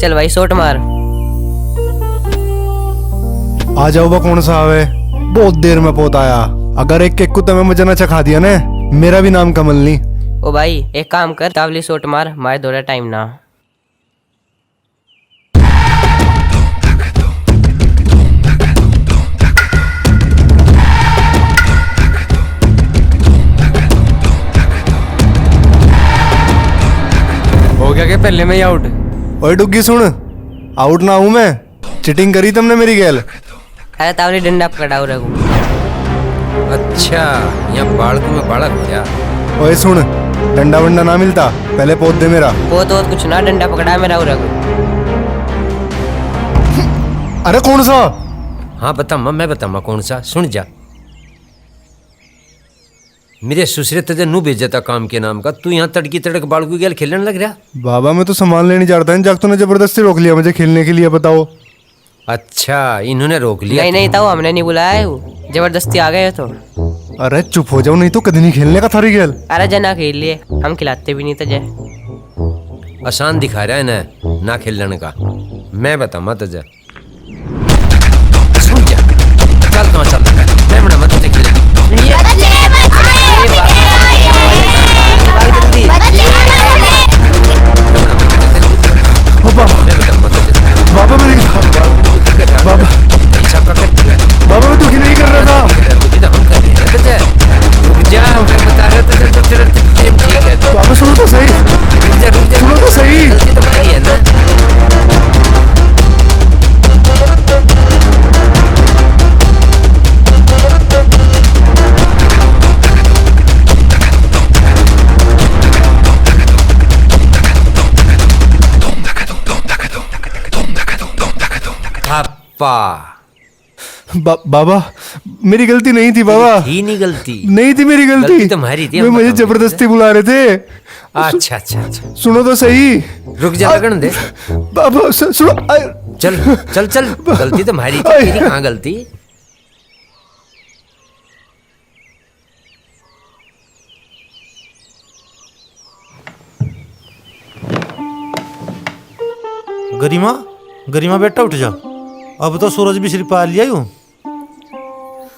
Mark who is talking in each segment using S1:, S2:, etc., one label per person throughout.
S1: चल भाई शॉट मार।
S2: आ जाओ बा कौन सा आवे, बहुत देर में पोत आया। अगर एक केक कुत्ते में मुझे न चखा दिया ने, मेरा भी नाम कमल नहीं।
S1: ओ भाई एक काम कर, तावली शॉट मार, मारे थोड़ा टाइम ना।
S3: हो गया कि पहले में ही आउट।
S2: ओए डुग्गी सुन, आउट ना हूं मैं, चिटिंग करी तुमने मेरी गैल।
S1: अरे तावली डंडा पकड़ाओ रघु।
S3: अच्छा यहाँ बालक में बालक हो गया।
S2: ओए सुन, डंडा वंडा ना मिलता, पहले पोत दे मेरा।
S1: पोत वोत कुछ ना, डंडा पकड़ा मेरा रघु।
S2: अरे कौन सा?
S3: हाँ बता मैं बताऊँ कौन सा, सुन जा। मेरे ससुरे तुझे नू भेजा था काम के नाम का, तू यहाँ तड़की तड़क बालक की गेल खेलने लग रहा।
S2: बाबा मैं तो सामान लेने जा रहा था, जाग तूने जबरदस्ती रोक लिया मुझे खेलने के लिए, बताओ।
S3: अच्छा इन्होंने रोक लिया।
S1: नहीं नहीं ताऊ, हमने नहीं बुलाया है, वो जबरदस्ती आ गए तो।
S2: अरे चुप हो जाओ, नहीं तो कभी नहीं खेलने का थारी गेल।
S1: अरे जना खेल लिए, हम खिलाते भी नहीं तुझे।
S3: आसान दिखा रहा है ना खेलने का। मैं बताऊँ तुझे, सुन जा, चल कहाँ चल रहा है, मैं बना मत तुझे खेलेगी।
S2: बाबा मेरी बाबा बाबा मैं दुखी नहीं कर रहा था। बाबा सुनो तो सही, सुनो तो सही। बाबा मेरी गलती नहीं थी बाबा।
S3: ही नहीं गलती,
S2: नहीं थी मेरी गलती
S3: तुम्हारी थी।
S2: मैं मुझे जबरदस्ती बुला रहे थे।
S3: अच्छा अच्छा अच्छा
S2: सुनो तो सही।
S3: रुक जा, लगन दे
S2: बाबा सुनो।
S3: चल चल चल, गलती तुम्हारी थी, तेरी कहाँ गलती।
S4: गरिमा गरिमा बेटा उठ जा, अब तो सूरज भी सिर पा लिया यूं।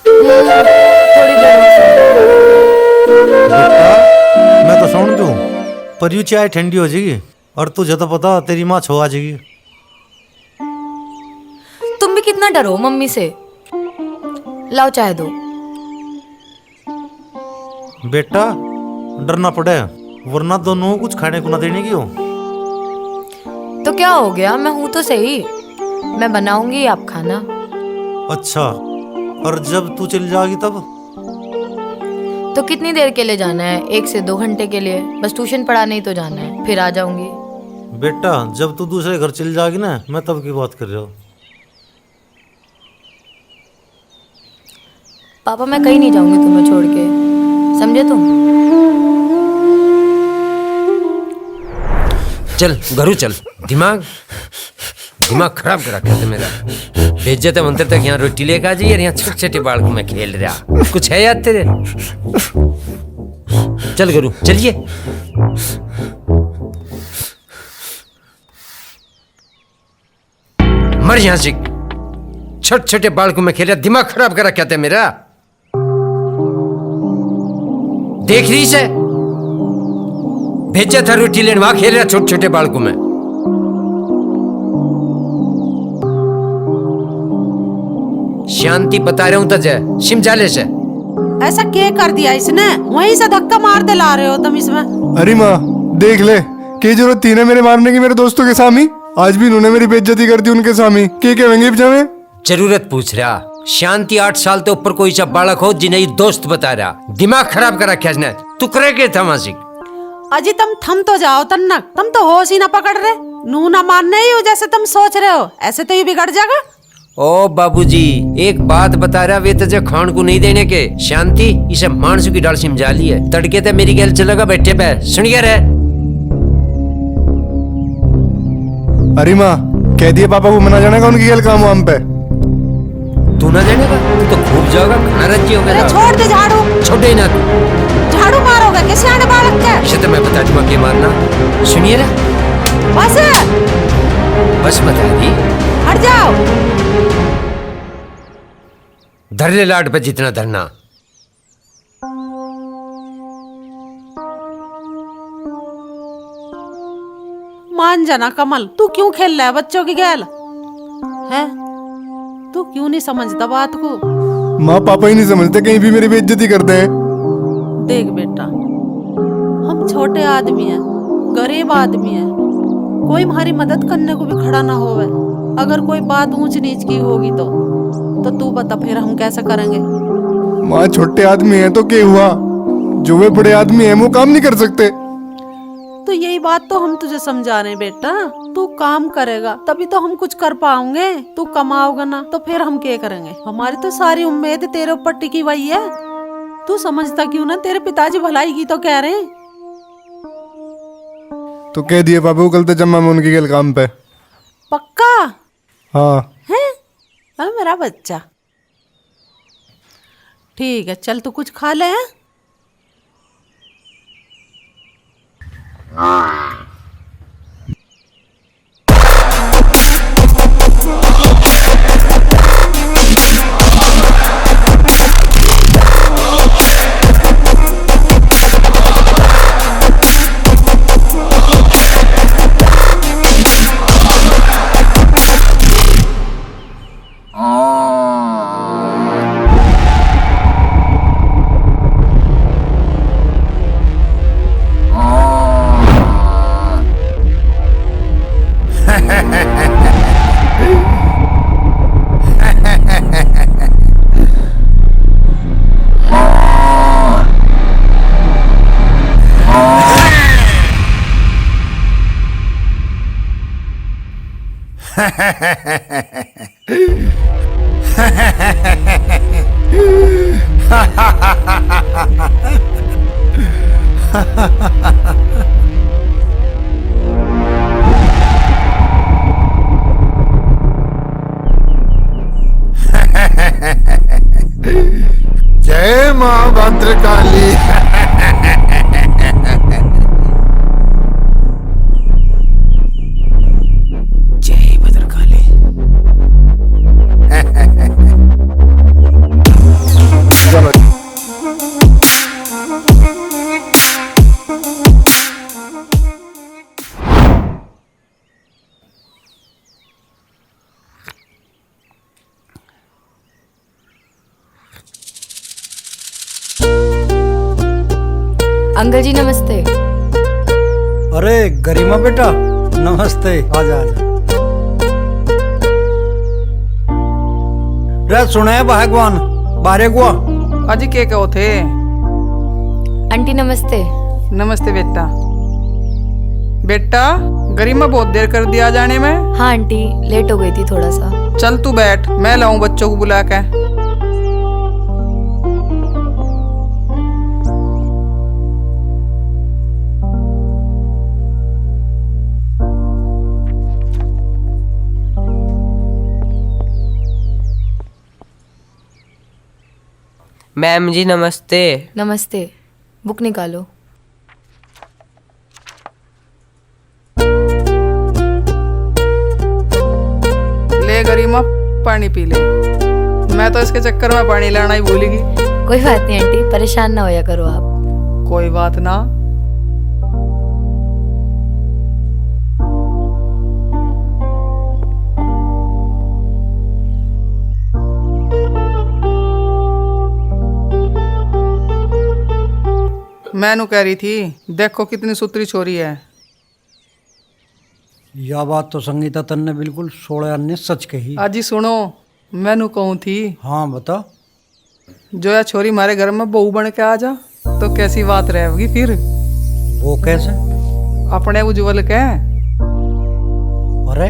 S4: बेटा मैं तो सुन दूं, पर यूं चाय ठंडी हो जाएगी, और तुझे तो पता तेरी माँ छो आ जाएगी।
S5: तुम भी कितना डरो मम्मी से। लाओ चाय दो।
S4: बेटा डरना पड़े, वरना दोनों कुछ खाने को ना देने की हो।
S5: तो क्या हो गया, मैं हूं तो सही, मैं बनाऊंगी आप खाना।
S4: अच्छा, और जब तू चली जाएगी तब?
S5: तो कितनी देर के लिए जाना है? 1 से 2 घंटे के लिए, बस ट्यूशन पढ़ाने ही तो जाना है, फिर आ जाऊंगी।
S4: बेटा जब तू दूसरे घर चली जाएगी ना, मैं तब की बात कर रहा हूँ।
S5: पापा मैं कहीं नहीं जाऊंगी तुम्हें छोड़ के, समझे तुम?
S3: चल घरू चल, दिमाग खराब करा कहते मेरा। बेइज्जत मंत्र तक यहाँ रोटी लेकर आ जाइए, यहाँ छोटे छोटे बाल को मैं खेल रहा, कुछ है याद तेरे? चल घरू चलिए। मर यहाँ से, छोटे छोटे बाल को मैं खेल रहा, दिमाग खराब करा कहते मेरा। देख रही से भेजा था रोटी लेने, वहां खेल रहा छोटे छोटे बालकों में। शांति बता रहा हूं तुझे, शिमजाले से।
S6: ऐसा क्या कर दिया इसने, वहीं से धक्का मार दे ला रहे हो तुम इसमें।
S2: अरे माँ देख ले, क्या जरूरत थी ना मेरे मारने की मेरे दोस्तों के सामने? आज भी उन्होंने मेरी बेइज्जती कर दी उनके सामने, क्या कहेंगे बेचारे?
S3: जरूरत पूछ रहा। शांति 8 साल के ऊपर कोई सा बालक हो जिन्हें दोस्त बता रहा, दिमाग खराब करा क्या इसने? तू करे के था मासिक?
S6: अजी तुम थम तो जाओ तन्नक, तुम तो होश ही ना पकड़ रहे, नू ना मानने ही हो जैसे तुम सोच रहे हो, ऐसे तो ये बिगड़ जाएगा।
S3: ओ बाबूजी एक बात बता रहा, वे तुझे खान को नहीं देने के। शांति इसे मानसू की डाल सिमझा ली है, तड़के ते मेरी गैल चलेगा बैठे पे, सुनिए रे।
S2: अरे माँ कह दिए पापा को मना जाने का उनकी गैल काम वाम पे।
S3: तू ना जानेगा, तू तो खूब जाओगा, खाना रज्जी होगा।
S6: अरे छोड़ दे झाड़ू,
S3: छोड़े ना तू,
S6: झाड़ू मारोगे कैसे आने बालक के?
S3: इसे तो मैं बता दूंगा क्या मारना, सुनिए रे।
S6: बस
S3: बस बता दी,
S6: हट जाओ।
S3: धर ले लाड पे जितना धरना।
S6: मान जाना कमल, तू क्यों खेल रहा है बच्चों की गैल है? तू क्यों नहीं समझता बात को?
S2: माँ पापा ही नहीं समझते, कहीं भी मेरी बेइज्जती करते हैं।
S6: देख बेटा, हम छोटे आदमी हैं, गरीब आदमी हैं, कोई हमारी मदद करने को भी खड़ा ना होवे। अगर कोई बात ऊंच नीच की होगी तो तू बता फिर हम कैसे करेंगे?
S2: माँ छोटे आदमी हैं तो क्या हुआ, जो वे बड़े आदमी हैं वो काम नहीं कर सकते।
S6: तो यही बात तो हम तुझे समझा रहे हैं बेटा। तू काम करेगा तभी तो हम कुछ कर पाओगे। तू कमाओगा ना तो फिर हम क्या करेंगे? हमारी तो सारी उम्मीद तेरे ऊपर टिकी हुई है। तू समझता क्यों ना? तेरे पिताजी भलाई की तो कह रहे हैं।
S2: तो कह दिए पापा कल तो जम्मा में उनकी गल काम पे।
S6: पक्का
S2: हाँ
S6: है? हाँ मेरा बच्चा, ठीक है चल तू कुछ खा ले हैं?
S2: जय माँ भद्रकाली।
S3: जय भद्रकाली।
S5: अंकल जी नमस्ते।
S4: अरे गरिमा बेटा नमस्ते, आजा आजा। रे सुने भगवान बारे गुआ
S7: अजी के कहो थे?
S5: आंटी नमस्ते।
S7: नमस्ते बेटा। बेटा गरिमा बहुत देर कर दिया जाने में।
S5: हाँ आंटी लेट हो गई थी थोड़ा सा।
S7: चल तू बैठ, मैं लाऊं बच्चों को बुला के।
S1: मैम जी नमस्ते।
S5: नमस्ते। बुक निकालो।
S7: ले गरिमा पानी पी ले। मैं तो इसके चक्कर में पानी लाना ही भूलेगी।
S5: कोई बात नहीं आंटी, परेशान ना होया करो आप।
S7: कोई बात ना। मैनू कह रही थी देखो कितनी सुतरी छोरी है।
S4: यह बात तो संगीता तन ने बिल्कुल 16 अन्य सच कही।
S7: आजी सुनो, मैनू कहूँ थी
S4: हाँ बता।
S7: जो या छोरी हमारे घर में बहू बन के आ जा तो कैसी बात रहेगी फिर?
S4: वो कैसे?
S7: अपने उज्जवल के।
S4: अरे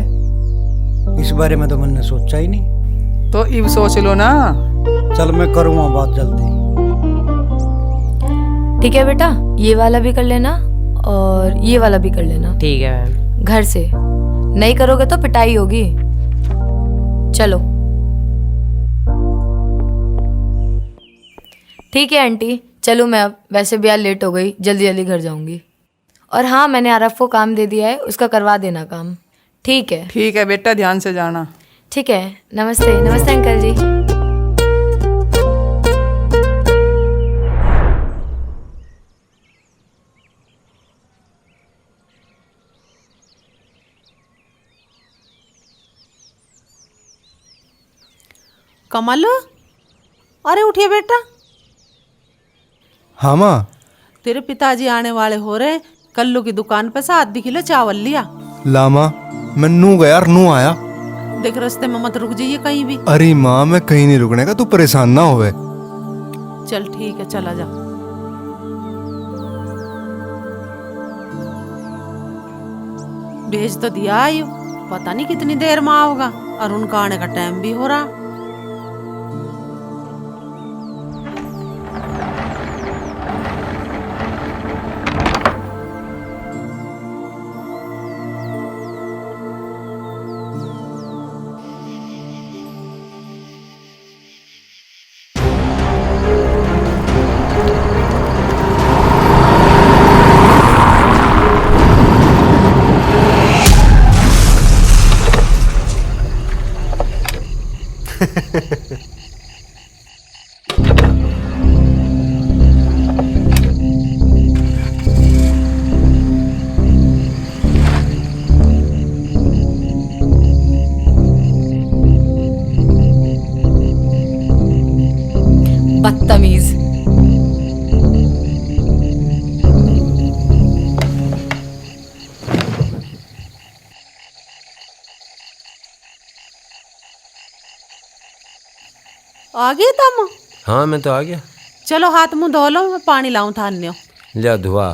S4: इस बारे में तो मैंने सोचा ही नहीं।
S7: तो इब सोच लो ना।
S4: चल मैं करूँगा बात जल्दी।
S5: ठीक है बेटा, ये वाला भी कर लेना और ये वाला भी कर लेना।
S1: ठीक है मैम।
S5: घर से नहीं करोगे तो पिटाई होगी। चलो ठीक है आंटी, चलो मैं अब, वैसे भी आज लेट हो गई, जल्दी जल्दी घर जाऊंगी। और हाँ मैंने आरफ को काम दे दिया है, उसका करवा देना काम। ठीक है।
S7: ठीक है बेटा, ध्यान से जाना।
S5: ठीक है। नमस्ते। नमस्ते अंकल जी।
S6: कमल, अरे उठिए बेटा।
S2: हाँ माँ।
S6: तेरे पिताजी आने वाले हो रहे, कल्लू की दुकान पे से आधी किलो चावल लिया।
S2: ला माँ, मैं नू गया और नू आया।
S6: देख रास्ते में मत रुक जाइए कहीं भी।
S2: अरे माँ, मैं कहीं नहीं रुकने का, तू परेशान ना होवे।
S6: चल ठीक है, चला जा। भेज तो दिया आयु, पता नहीं कितनी देर में आओगा, और उनका आने का टाइम भी हो रहा।
S5: बदतमीज।
S6: आ गए तुम?
S3: हाँ मैं तो आ गया।
S6: चलो हाथ मुंह धो लो, मैं पानी लाऊं थान्यो।
S3: लिया धुआ।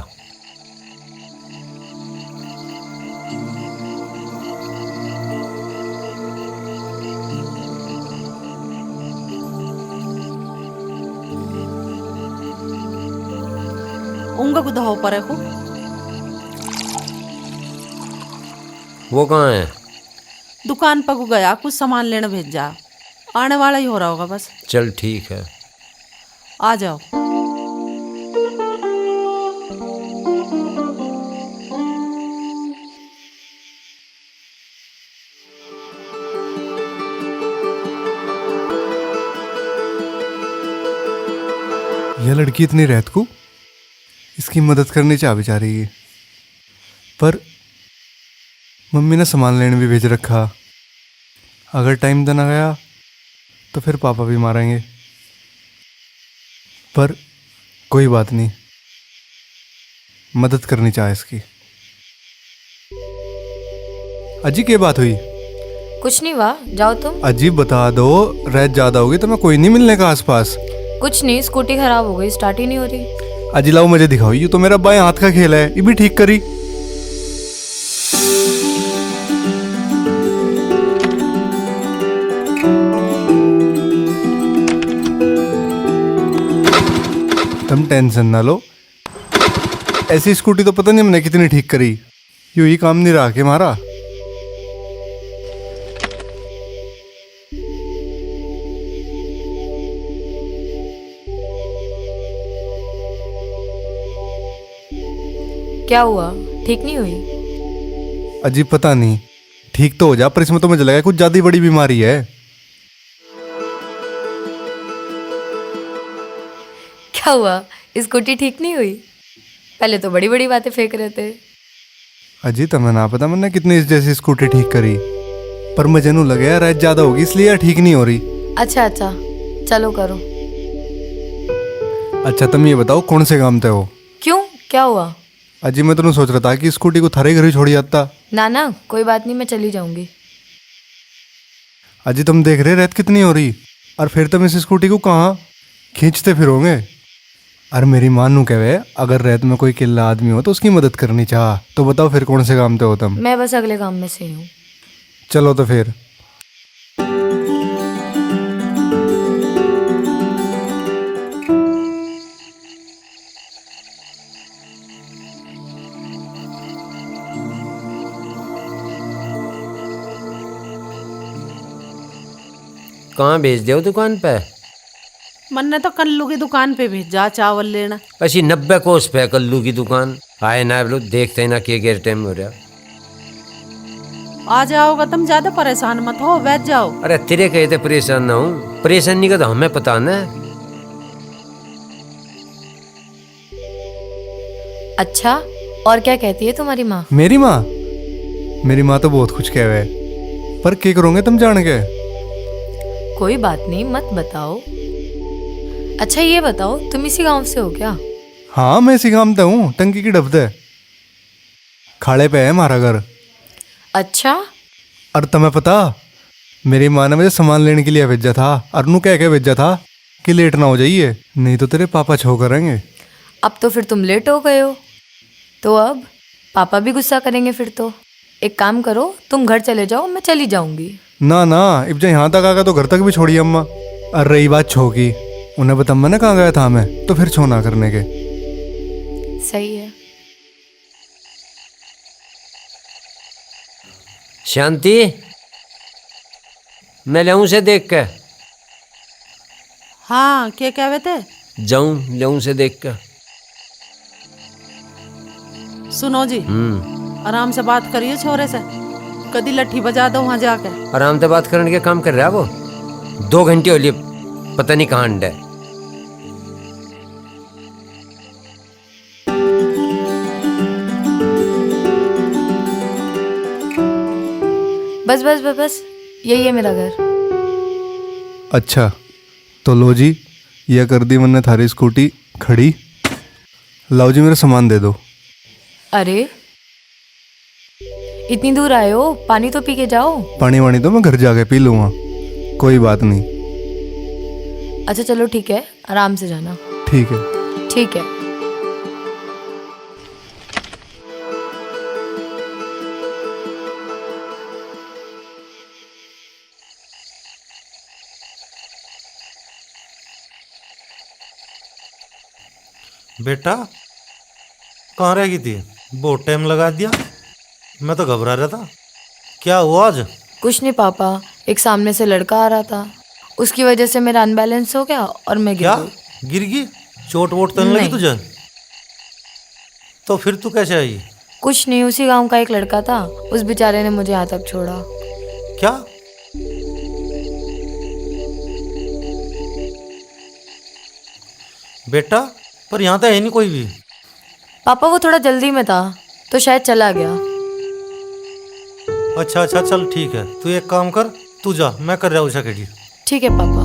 S6: उंगा को धो पर रखो।
S3: वो कहाँ है?
S6: दुकान पर को गया, कुछ सामान लेने भेजा, आने वाला ही हो रहा होगा बस।
S3: चल ठीक है।
S6: आ जाओ।
S2: यह लड़की इतनी रहत को, इसकी मदद करनी चाह बेचारी की, पर मम्मी ने सामान लेने भी भेज रखा। अगर टाइम देना गया तो फिर पापा भी मारेंगे, पर कोई बात नहीं, मदद करनी चाहे इसकी। अजी क्या बात हुई?
S5: कुछ नहीं, वाह जाओ तुम।
S2: अजी बता दो, रात ज्यादा होगी तो मैं कोई नहीं मिलने का आसपास।
S5: कुछ नहीं, स्कूटी खराब हो गई, स्टार्ट ही नहीं हो रही।
S2: अजी लाओ मुझे दिखाओ, ये तो मेरा बाएं हाथ का खेल है, ये भी ठीक करी। तुम टेंशन ना लो, ऐसी स्कूटी तो पता नहीं हमने कितनी ठीक करी, यूं ही काम नहीं रहा के हमारा।
S5: क्या हुआ, ठीक नहीं हुई?
S2: अजी पता नहीं, ठीक तो हो जा, पर इसमें तो मुझे लगा कुछ ज्यादा ही बड़ी बीमारी है।
S5: क्या हुआ, स्कूटी ठीक नहीं हुई? पहले तो बड़ी बड़ी बातें फेंक रहे थे।
S2: अजी तुम्हें ना पता मैंने कितनी इस जैसी स्कूटी ठीक करी, पर मुझे नू लगे यार रात ज्यादा होगी इसलिए यार ठीक नहीं हो रही।
S5: अच्छा अच्छा, चलो करो।
S2: अच्छा तुम ये बताओ कौन से काम थे हो?
S5: क्यों, क्या हुआ?
S2: अजी मैं तो सोच रहा था कि स्कूटी को थारे घर ही छोड़ जाता।
S5: ना ना, कोई बात नहीं, मैं चली जाऊंगी।
S2: अजी तुम देख रहे रात कितनी हो रही, और फिर तुम इस स्कूटी को कहाँ खींचते फिरोगे? अरे मेरी मां नू कहे अगर रात में कोई किल्ला आदमी हो तो उसकी मदद करनी चाह, तो बताओ फिर कौन से काम थे हो तुम?
S5: मैं बस अगले काम में से हूँ।
S2: चलो तो फिर।
S3: कहाँ भेज दे दुकान पे?
S6: मन्ने तो कल्लू की दुकान पे भेजा चावल लेना।
S3: अच्छी 90 कोस पे कल्लू की दुकान। आए ना लोग देखते ना कि गेर टाइम हो रहा।
S6: आ जाओगा, तुम ज्यादा परेशान मत हो, बैठ जाओ।
S3: अरे तेरे कहे थे परेशान ना हूँ, परेशानी का तो हमें पता ना।
S5: अच्छा, और क्या कहती है तुम्हारी माँ?
S2: मेरी माँ? मेरी माँ तो बहुत कुछ कहे हुए, पर क्या करोगे तुम जान के?
S5: कोई बात नहीं, मत बताओ। अच्छा ये बताओ, तुम इसी गांव से हो क्या?
S2: हाँ, मैं इसी काम हूँ, टंकी की डबते खाड़े पे है हमारा घर।
S5: अच्छा,
S2: और तुम्हें पता, मेरी माँ ने मुझे सामान लेने के लिए भेजा था, और नू कह के भेजा था कि लेट ना हो जाइए, नहीं तो तेरे पापा छो करेंगे।
S5: अब तो फिर तुम लेट हो गए हो, तो अब पापा भी गुस्सा करेंगे फिर तो। एक काम करो, तुम घर चले जाओ, मैं चली जाऊंगी।
S2: ना ना, अब जब यहाँ तक आ गया तो घर तक भी छोड़ी अम्मा। और रही बात छो की, उन्हें बता मैं कहाँ गया था मैं, तो फिर छो ना करने के।
S5: सही है।
S3: शांति, मैं लहू से देख के
S6: हाँ, क्या कह रहे थे?
S3: जाऊं, लहू से देख के।
S6: सुनो जी, आराम से बात करिए छोरे से, कदी लट्ठी बजा दो वहां जाके।
S3: आराम से बात करने के काम कर रहा है वो। 2 घंटे हो लिए, पता नहीं कहाँ अंडा है।
S5: बस बस बस बस, यही है मेरा घर।
S2: अच्छा, तो लो जी, यह कर दी मैंने थारी स्कूटी खड़ी। लाओ जी, मेरा सामान दे दो।
S5: अरे इतनी दूर आए हो, पानी तो पी के जाओ।
S2: पानी वानी तो मैं घर जाके पी लूँगा, कोई बात नहीं।
S5: अच्छा चलो ठीक है, आराम से जाना।
S2: ठीक है।
S5: ठीक है।
S4: बेटा कहाँ रह गई थी? बहुत टाइम लगा दिया, मैं तो घबरा रहा था। क्या हुआ आज?
S5: कुछ नहीं पापा, एक सामने से लड़का आ रहा था, उसकी वजह से मेरा अनबैलेंस हो गया और मैं गिर
S4: क्या
S5: गई।
S4: गिर गई? चोट वोट तो नहीं लगी
S5: नहीं।
S4: तुझे? तो फिर तू कैसे आई?
S5: कुछ नहीं, उसी गांव का एक लड़का था, उस बेचारे ने मुझे यहाँ तक छोड़ा।
S4: क्या? बेटा पर यहाँ तो है नहीं कोई भी।
S5: पापा वो थोड़ा जल्दी में था तो शायद चला गया।
S4: अच्छा अच्छा, चल ठीक है, तू एक काम कर, तू जा, मैं कर रहा हूँ उषा खेड़ी।
S5: ठीक है पापा।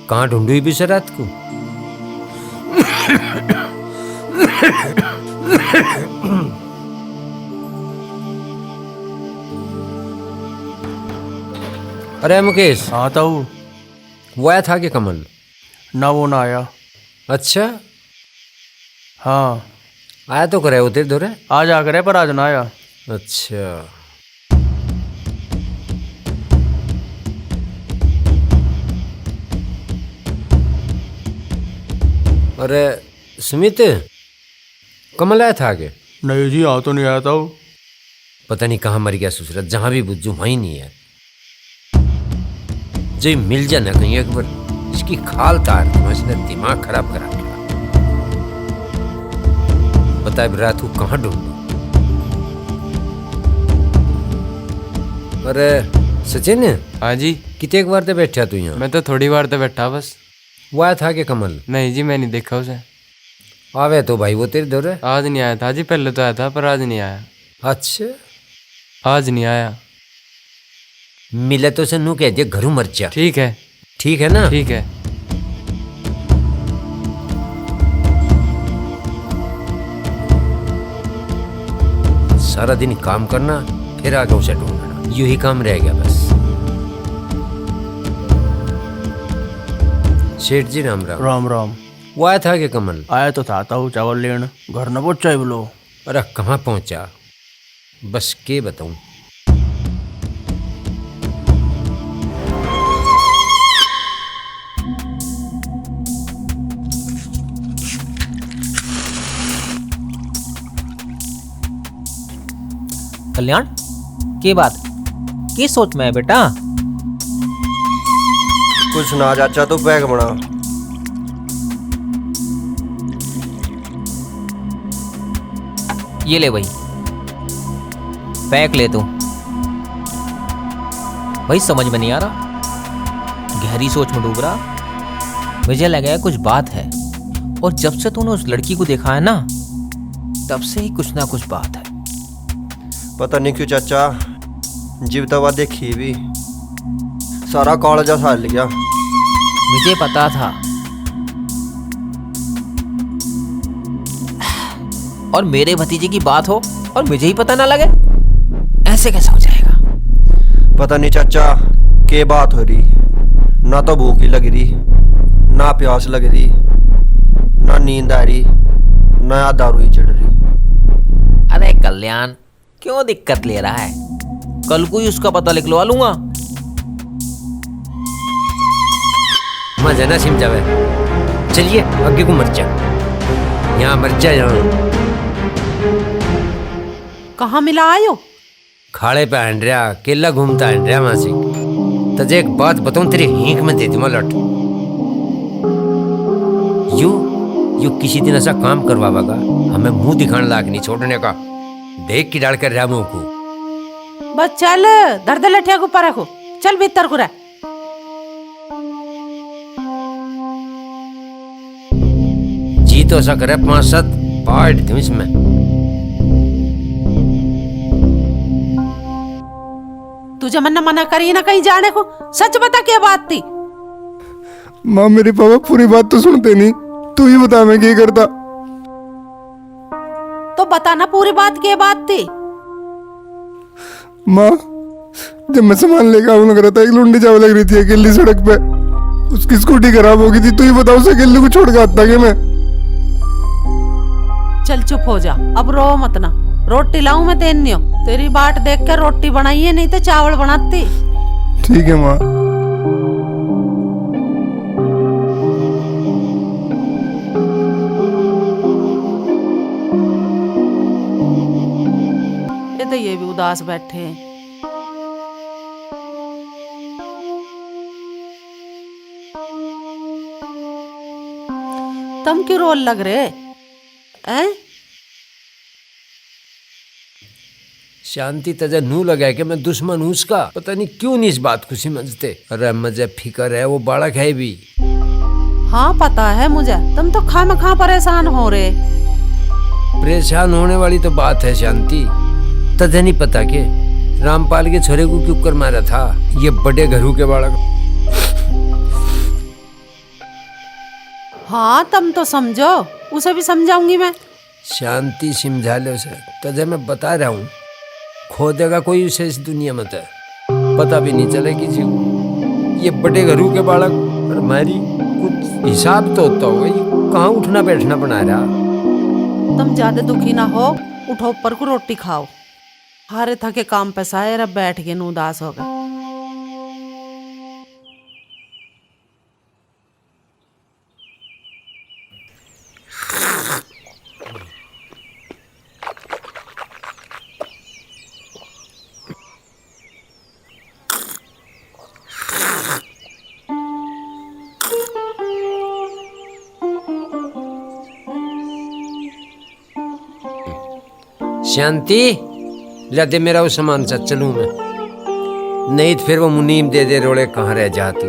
S3: कहाँ ढूंढी भी से रात को? अरे मुकेश,
S8: आता हूँ
S3: वो आया था कि कमल?
S8: ना, वो ना आया।
S3: अच्छा,
S8: हाँ,
S3: आया तो करे वो तेरे दौरे।
S8: आज आ करे पर आज ना आया।
S3: अच्छा, अरे सुमित, कमल आया था आगे?
S8: नहीं जी, आ तो नहीं आता हूँ।
S3: पता नहीं कहाँ मर गया ससुरा, जहां भी बुझू वहीं नहीं है। जो मिल जाए ना कहीं एक बार, इसकी खाल तार दूं, इसने दिमाग खराब करा दिया। बता रात को कहाँ ढूंढूं? अरे सचिन,
S1: हाँ जी।
S3: कितने बार तो बैठा तू यहाँ?
S1: मैं तो थोड़ी बार तो बैठा बस।
S3: वो आया था कि कमल?
S1: नहीं जी, मैं नहीं देखा उसे।
S3: आवे तो भाई वो तेरे दौरे।
S1: आज नहीं आया था जी, पहले तो आया था पर आज नहीं आया।
S3: अच्छा,
S1: आज नहीं आया।
S3: मिले तो से नू कह दिया घरों मर जा।
S1: ठीक है।
S3: ठीक है ना?
S1: ठीक है।
S3: सारा दिन काम करना, फिर आगे उसे ढूंढना, यूं ही काम रह गया बस। सेठ जी राम राम।
S8: राम राम।
S3: वो आया था कि कमल?
S8: आया तो था, आता हूँ चावल लेन, घर न पहुँचा बोलो।
S3: अरे कहाँ पहुंचा, बस के बताऊं।
S9: कल्याण, के बात, के सोच में है बेटा? कुछ ना चाचा तो बैग बना।
S1: ये ले भाई, पैक ले तू। भाई समझ में नहीं आ रहा, गहरी सोच में डूब रहा। मुझे लगा है कुछ बात है, और जब से तूने उस लड़की को देखा है ना, तब से ही कुछ ना कुछ बात है।
S9: पता नहीं क्यों चाचा, जीव दवा देखी भी सारा कॉलेज साल लिया।
S1: मुझे पता था, और मेरे भतीजे की बात हो और मुझे ही पता ना लगे, ऐसे कैसे हो जाएगा?
S9: पता नहीं चाचा के बात हो रही, ना तो भूख ही लग रही, ना प्यास लग रही, ना नींद आ रही, ना दारू ही चढ़ रही।
S1: अरे कल्याण, क्यों दिक्कत ले रहा है? कल को ही उसका पता लिखवा लूंगा।
S3: मजा ना सिम जावे, चलिए आगे को मर जा, यहाँ मर जा। यहाँ
S6: कहाँ मिला आयो?
S3: खाड़े पे हंड रहा, केला घूमता हंड रहा मासी। तुझे एक बात बताऊं, तेरी हींक में दे दूंगा लट। यू किसी दिन ऐसा काम करवाएगा, हमें मुंह दिखाने लायक नहीं छोड़ने का। देख की डाल कर रहा मुंह को।
S6: बस चल, दर्द लठिया को ऊपर रखो, चल भीतर को रह।
S3: जी तो ऐसा करे 5-7 पार्ट दूं इसमें।
S6: तुझे मन्ना मना करी ना कहीं जाने को, सच बता क्या बात थी?
S2: माँ मेरे पापा पूरी बात तो सुनते नहीं, तू ही बता मैं क्या करता।
S6: तो बताना पूरी बात क्या बात थी?
S2: माँ जब मैं सामान लेकर आऊँ लग रहा था, एक लुंडी चावल लग रही थी अकेली सड़क पे, उसकी स्कूटी खराब हो गई थी। तू ही बताओ उसे अकेले को छोड़ के आता कि मैं?
S6: चल चुप हो जा, अब रो मत ना। रोटी लाऊं मैं तेनियो, तेरी बाट देख कर रोटी बनाई है, नहीं तो चावल बनाती।
S2: ठीक है माँ।
S6: ये तो ये भी उदास बैठे हैं। तुम क्यों रोल लग रहे हैं?
S3: शांति तजे नू लगा के मैं दुश्मन हूँ उसका, पता नहीं क्यों नहीं इस बात को समझते। अरे मुझे फिक्र है, वो बालक है भी।
S6: हाँ पता है मुझे, तुम तो खामखा परेशान हो रहे।
S3: परेशान होने वाली तो बात है शांति, तजे नहीं पता के रामपाल के छोरे को क्यों कर मारा था ये बड़े घरों के बालक।
S6: हाँ तुम तो समझो, उसे भी समझाऊंगी मैं।
S3: शांति समझा ले उसे, तजे मैं बता रहा हूँ। खो देगा कोई उसे इस दुनिया में, तो पता भी नहीं चले किसी को। ये बड़े घरों के बालक, और हमारी कुछ हिसाब तो होता होगा, ये कहाँ उठना बैठना बना रहा।
S6: तुम ज्यादा दुखी ना हो, उठो ऊपर को रोटी खाओ। हारे थके काम पे साए, अब बैठ के न उदास हो गए।
S3: शांति ला दे मेरा वो सामान, सा चलूं मैं, नहीं तो फिर वो मुनीम दे दे रोड़े कहाँ रह जा तू।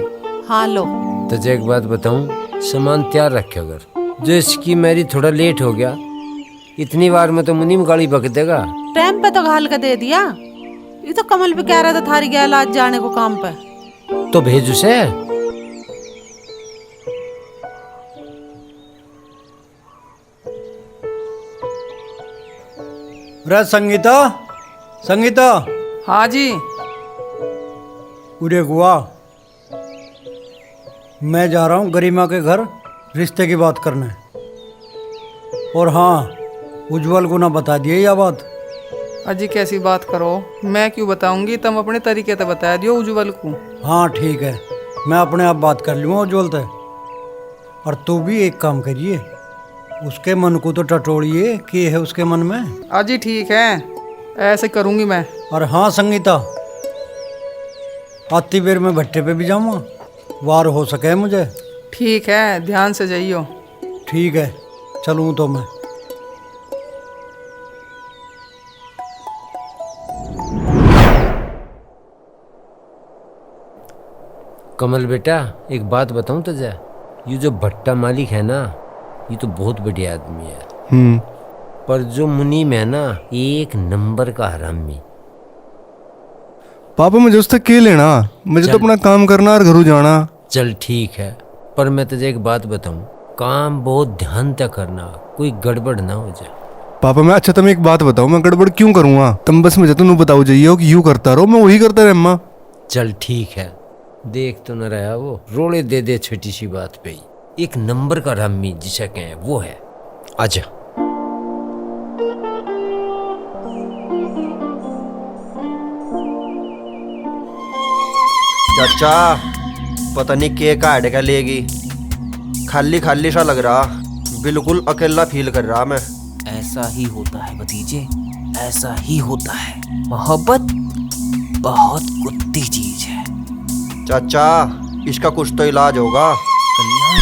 S6: हाँ लो।
S3: तुझे एक बात बताऊं, सामान तैयार रखे अगर जो इसकी मेरी थोड़ा लेट हो गया, इतनी बार में तो मुनीम गाड़ी बक देगा।
S6: टाइम पे तो घाल के दे दिया। ये तो कमल भी कह रहा था थारी गया आज जाने को काम पे।
S3: तो भेज उसे।
S10: रे संगीता, संगीता।
S7: हाँ जी।
S10: उरे हुआ, मैं जा रहा हूँ गरिमा के घर रिश्ते की बात करने। और हाँ, उज्जवल को ना बता दिए यह बात।
S7: अजी कैसी बात करो, मैं क्यों बताऊंगी, तुम अपने तरीके से बता दियो उज्जवल को।
S10: हाँ ठीक है, मैं अपने आप बात कर लूँगा उज्जवल से। और तू भी एक काम करिए, उसके मन को तो टटोलिए कि है उसके मन में।
S7: अजी ठीक है, ऐसे करूंगी मैं।
S10: और हाँ संगीता, आती बेर में भट्टे पे भी जाऊँगा, वार हो सके मुझे।
S7: ठीक है, ध्यान से जाइयो।
S10: ठीक है, चलूँ तो मैं।
S3: कमल बेटा, एक बात बताऊं तुझे, ये जो भट्टा मालिक है ना, ये तो बहुत बढ़िया आदमी है। पर जो मुनीम है ना, एक नंबर का हरामी।
S2: पापा मुझे उससे क्या लेना, मुझे तो अपना काम करना और घरों जाना।
S3: चल ठीक है, पर मैं तुझे एक बात बताऊं, काम बहुत ध्यान से करना, कोई गड़बड़ ना हो जाए।
S2: पापा मैं अच्छा तुम एक बात बताओ, मैं गड़बड़ क्यों करूँगा? तुम बस मुझे तुम बताओ जाइए कि यूँ करता रहो, मैं वही करता रह अम्मा।
S3: चल ठीक है, देख तो न रहा वो रोड़े दे दे छोटी सी बात पे ही। एक नंबर का हरामी जिसे कहें वो है। आजा।
S9: चाचा पता नहीं के का अड़का लेगी, खाली खाली सा लग रहा, बिल्कुल अकेला फील कर रहा मैं।
S1: ऐसा ही होता है भतीजे, ऐसा ही होता है। मोहब्बत बहुत कुत्ती चीज है।
S9: चाचा इसका कुछ तो इलाज होगा।
S1: कल्याण,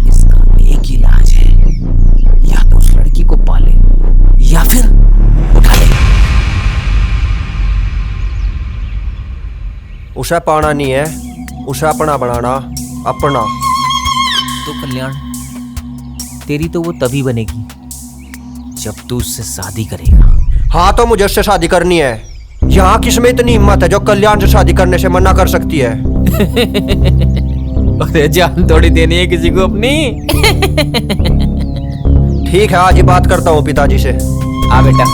S1: इसका एक इलाज है, या तो उस लड़की को पाले या फिर उठा ले।
S9: उसे पाना नहीं है, उसे अपना बनाना, अपना।
S1: तो कल्याण, तेरी तो वो तभी बनेगी जब तू उससे शादी करेगा।
S9: हाँ तो मुझे उससे शादी करनी है। यहाँ किसमें इतनी हिम्मत है जो कल्याण से शादी करने से मना कर सकती है?
S1: अरे जान थोड़ी देनी है किसी को अपनी।
S9: ठीक है, आज ही बात करता हूँ पिताजी से।
S1: आ बेटा।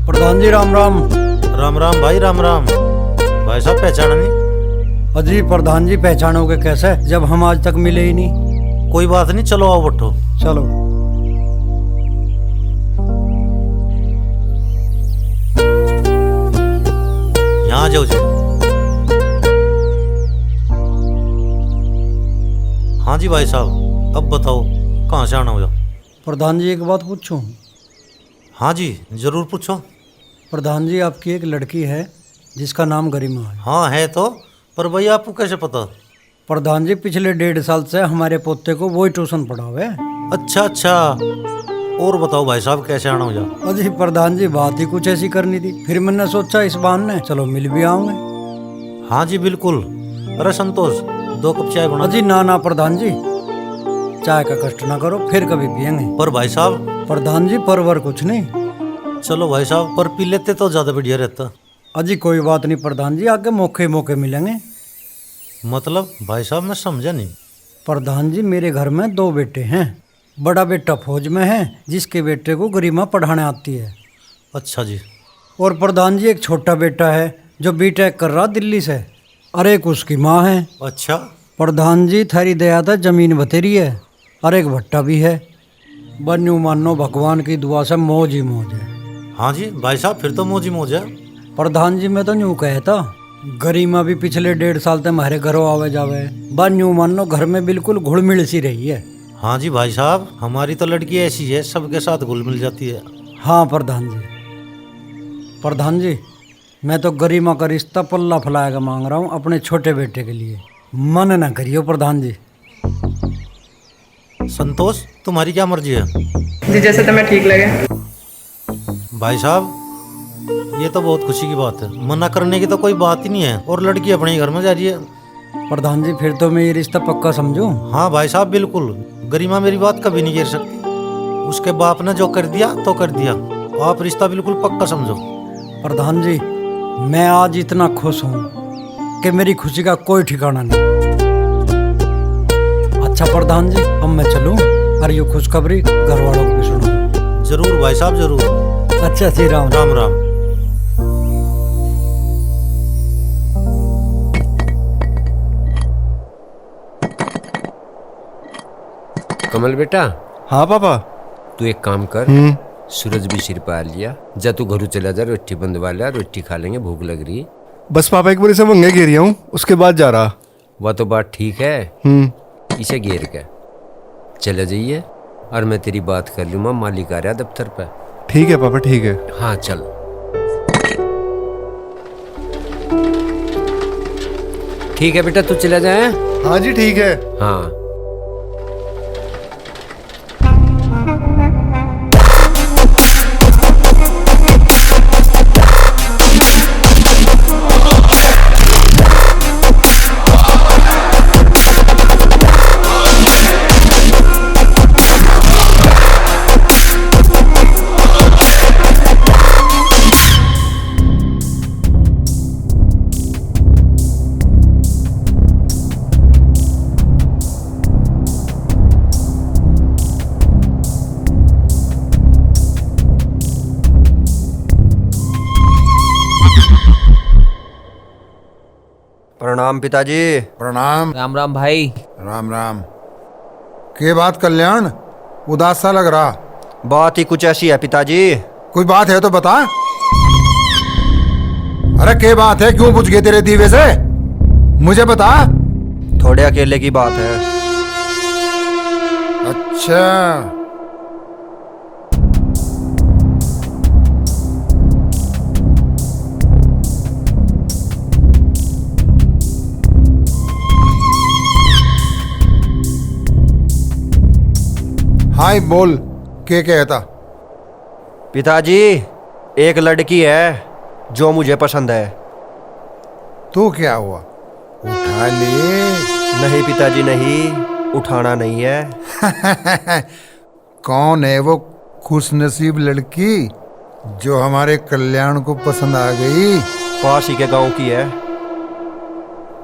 S10: प्रधान जी राम राम।
S4: राम राम भाई, राम राम। भाई साहब पहचाना नहीं?
S10: अजी प्रधान जी पहचानोगे कैसे जब हम आज तक मिले ही नहीं?
S4: कोई बात नहीं, चलो आओ बैठो।
S10: चलो।
S4: यहाँ जाओ जी। हाँ जी भाई साहब, अब बताओ कहाँ से आना होगा?
S10: प्रधान जी एक बात पूछूं?
S4: हाँ जी जरूर पूछो।
S10: प्रधान जी आपकी एक लड़की है जिसका नाम गरिमा है।
S4: हाँ है तो, पर भैया आपको कैसे पता?
S10: प्रधान जी पिछले 1.5 साल से हमारे पोते को वही ट्यूशन पढ़ावे।
S4: अच्छा अच्छा, और बताओ भाई साहब कैसे आना हो जा?
S10: अजी प्रधान जी बात ही कुछ ऐसी करनी थी, फिर मैंने सोचा इस बहाने चलो मिल भी आऊंगे।
S4: हाँ जी बिल्कुल। अरे संतोष, 2 कप चाय बना।
S10: अजी ना ना प्रधान जी, चाय का कष्ट ना करो, फिर कभी पियेंगे।
S4: पर भाई साहब।
S10: प्रधान जी परवर कुछ नहीं।
S4: चलो भाई साहब, पर पी लेते तो ज्यादा बढ़िया रहता।
S10: अजी कोई बात नहीं प्रधान जी, आगे मौके मौके मिलेंगे।
S4: मतलब भाई साहब मैं समझा नहीं।
S10: प्रधान जी मेरे घर में 2 बेटे हैं। बड़ा बेटा फौज में है जिसके बेटे को गरिमा पढ़ाने आती है।
S4: अच्छा जी।
S10: और प्रधान जी एक छोटा बेटा है जो बीटेक कर रहा दिल्ली से, और एक उसकी माँ है।
S4: अच्छा
S10: प्रधान जी थारी दया था जमीन बतेरी है, और एक भट्टा भी है। बन्यू मानो भगवान की दुआ से मौज ही मौज है।
S4: हाँ जी भाई साहब, फिर तो मौज ही मौज है।
S10: प्रधान जी मैं तो यूँ कहता, गरिमा भी पिछले 1.5 साल तक हमारे घरों आवे जावे, बन्यू मानो घर में बिल्कुल घुल मिल सी रही है।
S4: हाँ जी भाई साहब, हमारी तो लड़की ऐसी है, सबके साथ घुल मिल जाती है।
S10: हाँ प्रधान जी। प्रधान जी मैं तो गरिमा का रिश्ता पल्ला फलाएगा मांग रहा हूँ अपने छोटे बेटे के लिए, मन ना करियो प्रधान जी।
S4: संतोष तुम्हारी क्या मर्जी है?
S7: जी जैसे तुम्हें ठीक लगे।
S4: भाई साहब ये तो बहुत खुशी की बात है, मना करने की तो कोई बात ही नहीं है, और लड़की अपने ही घर में जा रही है।
S10: प्रधान जी फिर तो मैं ये रिश्ता पक्का समझूं?
S4: हाँ भाई साहब बिल्कुल, गरिमा मेरी बात कभी नहीं गिर सकती। उसके बाप ने जो कर दिया तो कर दिया, आप रिश्ता बिल्कुल पक्का समझो।
S10: प्रधान जी मैं आज इतना खुश हूँ कि मेरी खुशी का कोई ठिकाना नहीं। अच्छा प्रधान जी अब मैं चलूँ और ये खुशखबरी घर वालों को भी सुनाऊं?
S4: जरूर भाई साहब जरूर।
S10: अच्छा श्री राम।
S4: राम राम।
S3: कमल बेटा।
S2: हाँ पापा।
S3: तू एक काम कर, सूरज भी सिर पर आ लिया, जा तू घर चला जा, रोटी बंधवा लिया, रोटी खा लेंगे, भूख लग रही।
S2: बस पापा एक बार इसे मंगे घेर हूँ, उसके बाद जा रहा।
S3: वह तो बात ठीक है, इसे घेर के चले जाइए, और मैं तेरी बात कर लूँगा, मालिक आ रहा दफ्तर पे।
S2: ठीक है पापा, ठीक है।
S3: हाँ चल। ठीक है बेटा, तू चला जाए।
S2: हाँ जी ठीक है।
S3: हाँ।
S9: प्रणाम पिताजी।
S11: प्रणाम।
S1: राम राम भाई।
S11: राम राम। के बात कल्याण, उदास सा लग रहा।
S9: बात ही कुछ ऐसी है पिताजी।
S11: कोई बात है तो बता। अरे के बात है, क्यों पूछ गए तेरे दीवे से? मुझे बता।
S9: थोड़े अकेले की बात है।
S11: अच्छा। हाय बोल, के कहता?
S9: पिताजी एक लड़की है जो मुझे पसंद है।
S11: तू क्या हुआ, उठा ले।
S9: नहीं पिताजी नहीं, उठाना नहीं है।
S11: कौन है वो खुशनसीब लड़की जो हमारे कल्याण को पसंद आ गई?
S9: पास ही के गांव की है।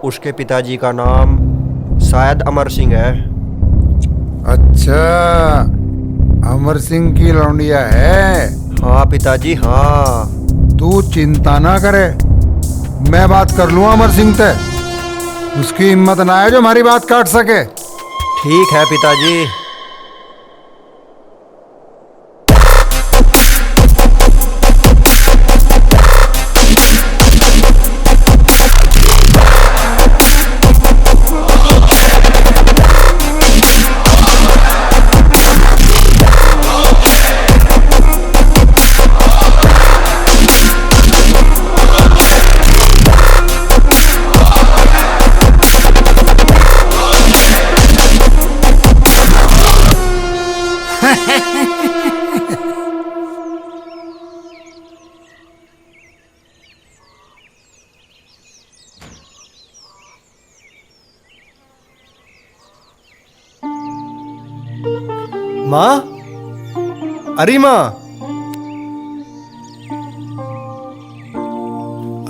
S9: उसके पिताजी का नाम शायद अमर सिंह है।
S11: अच्छा, अमर सिंह की लौंडिया है।
S9: हाँ पिताजी हाँ।
S11: तू चिंता ना करे, मैं बात कर लूँ अमर सिंह से। उसकी हिम्मत ना है जो हमारी बात काट सके।
S9: ठीक है पिताजी।
S2: माँ, अरे माँ,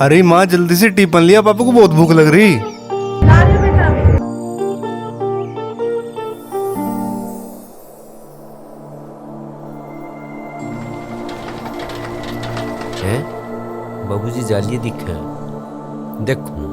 S2: अरे माँ जल्दी से टिफिन लिया, पापा को बहुत भूख लग रही।
S3: हैं? बाबूजी जालिए दिखे। देखो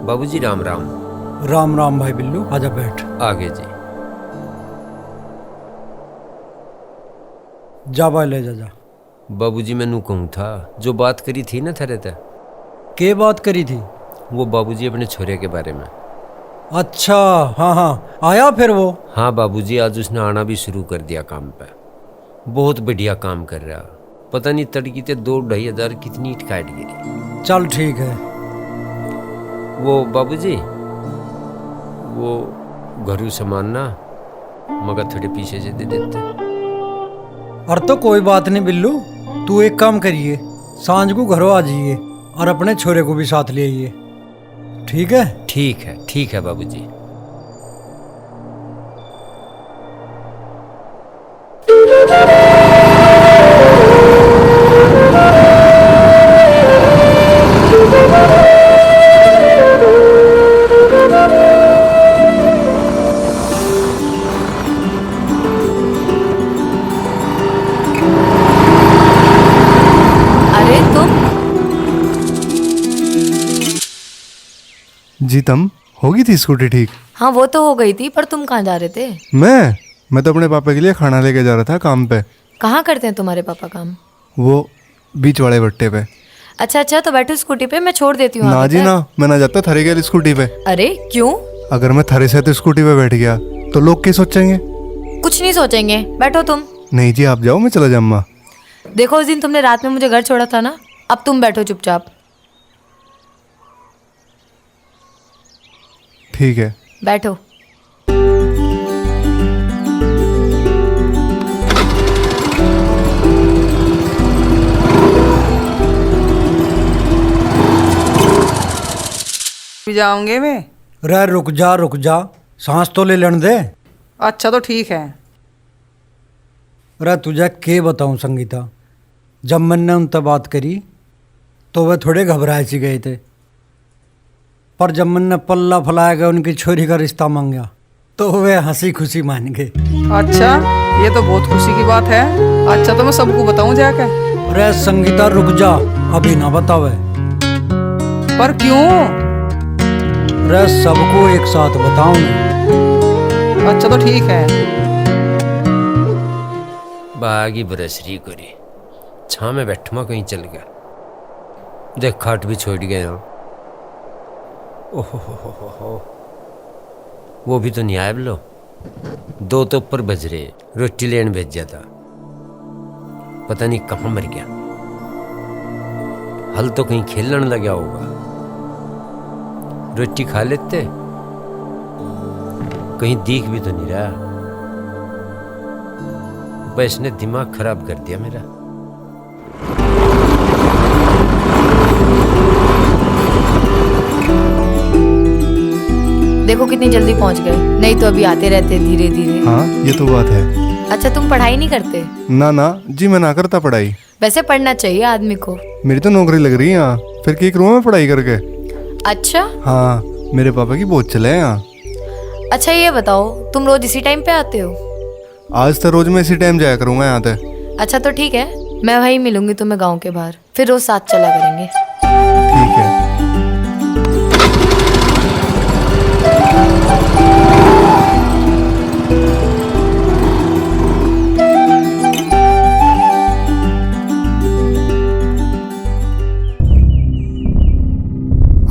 S3: बाबूजी राम राम।
S10: राम राम भाई बिल्लू, आजा बैठ।
S3: आगे जी।
S10: जा भाई ले जा।
S3: बाबूजी मैनू कहूँ था, जो बात करी थी ना थरे ते,
S10: के बात करी थी?
S3: वो बाबूजी अपने छोरे के बारे में।
S10: अच्छा हाँ हाँ, आया फिर वो?
S3: हाँ बाबूजी, आज उसने आना भी शुरू कर दिया काम पे। बहुत बढ़िया काम कर रहा। पता नहीं तड़की ते 2-2.5 हजार कितनी ईंट काट गिरी।
S10: चल ठीक है।
S3: वो बाबूजी, वो घरू सामान ना मगर थोड़े पीछे से दे देते।
S10: और तो कोई बात नहीं बिल्लू, तू एक काम करिए, सांझ को घरों आ जाइए और अपने छोरे को भी साथ ले आइए। ठीक है?
S3: ठीक है बाबूजी।
S5: अरे तुम
S2: जी तम होगी थी स्कूटी ठीक?
S5: हाँ वो तो हो गई थी, पर तुम कहाँ जा रहे थे?
S2: मैं तो अपने पापा के लिए खाना लेके जा रहा था काम पे।
S5: कहाँ करते हैं तुम्हारे पापा काम?
S2: वो बीच वाले भट्टे पे।
S5: अच्छा अच्छा, तो बैठो स्कूटी पे, मैं छोड़ देती हूँ
S2: ना
S5: आगे
S2: जी
S5: तक।
S2: ना, मैं ना जाता थारे के स्कूटी पे।
S5: अरे क्यों?
S2: अगर मैं थारे से तो स्कूटी पे बैठ गया तो लोग क्या सोचेंगे?
S5: कुछ नहीं सोचेंगे, बैठो तुम।
S2: नहीं जी आप जाओ, मैं चला जाऊंगा।
S5: देखो उस दिन तुमने रात में मुझे घर छोड़ा था ना, अब तुम बैठो चुपचाप।
S2: ठीक है
S5: बैठो।
S7: भी जाऊंगे मैं।
S10: रे रुक जा, सांस तो ले लेने दे।
S7: अच्छा तो ठीक है।
S10: रे तुझे के बताऊं संगीता, जब मैंने उनसे बात करी तो वे थोड़े घबराए सी गए थे, पर जब मैंने पल्ला फैलाया गया उनकी छोरी का रिश्ता मांगा तो वे हंसी खुशी मान गए।
S7: अच्छा ये तो बहुत खुशी की बात है। अच्छा तो मैं सबको बताऊं जाके?
S10: रे संगीता रुक जा, अभी ना बतावे।
S7: पर क्यों?
S10: रे सबको एक साथ बताऊं।
S7: अच्छा तो ठीक है।
S3: बागी बरसरी करी छा में बैठमा कहीं चल गया, देख खाट भी छोड़ गए हो। ओहो वो भी तो नहीं आया बोलो। दो तो ऊपर बज रहे, रोटी लेने भेज जाता, पता नहीं कहाँ मर गया। हल तो कहीं खेलने लगा होगा। रोटी खा लेते, कहीं दिख भी तो नहीं रहा। बस ने दिमाग खराब कर दिया मेरा।
S5: देखो कितनी जल्दी पहुंच गए, नहीं तो अभी आते रहते धीरे धीरे।
S2: हाँ ये तो बात है।
S5: अच्छा तुम पढ़ाई नहीं करते?
S2: ना ना जी मैं ना करता पढ़ाई।
S5: वैसे पढ़ना चाहिए आदमी को।
S2: मेरी तो नौकरी लग रही है यहाँ, फिर क्या करूँ मैं पढ़ाई करके?
S5: अच्छा
S2: हाँ मेरे पापा की बहुत चले हैं यहाँ।
S5: अच्छा ये बताओ, तुम रोज इसी टाइम पे आते हो?
S2: आज तो रोज मैं इसी टाइम जाया करूँगा यहाँ पे।
S5: अच्छा तो ठीक है, मैं वहीं मिलूंगी तुम्हें गांव के बाहर, फिर रोज साथ चला करेंगे।
S2: ठीक है।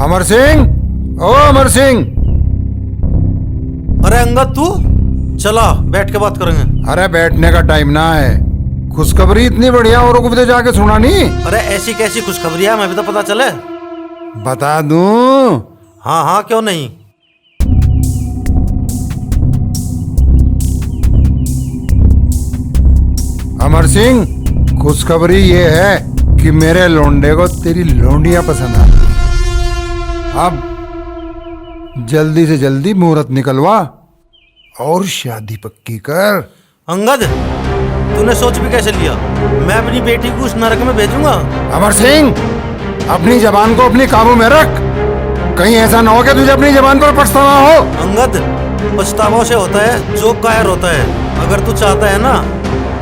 S11: अमर सिंह, ओ अमर सिंह।
S4: अरे अंगद तू चला बैठ के बात करेंगे।
S11: अरे बैठने का टाइम ना है, खुशखबरी इतनी बढ़िया और को भी जाके सुना नहीं।
S4: अरे ऐसी कैसी खुशखबरी है, मैं भी तो पता चले।
S11: बता दूं?
S4: हाँ हाँ क्यों नहीं।
S11: अमर सिंह खुशखबरी ये है कि मेरे लोंडे को तेरी लोंडियां पसंद आ। अब जल्दी से जल्दी मुहूर्त निकलवा और शादी पक्की कर।
S4: अंगद तूने सोच भी कैसे लिया? मैं अपनी बेटी को उस नरक में भेजूंगा?
S11: अमर सिंह अपनी जबान को अपनी काबू में रख, कहीं ऐसा ना हो कि तुझे अपनी जबान पर पछतावा हो।
S4: अंगद पछतावा से होता है जो कायर होता है। अगर तू चाहता है ना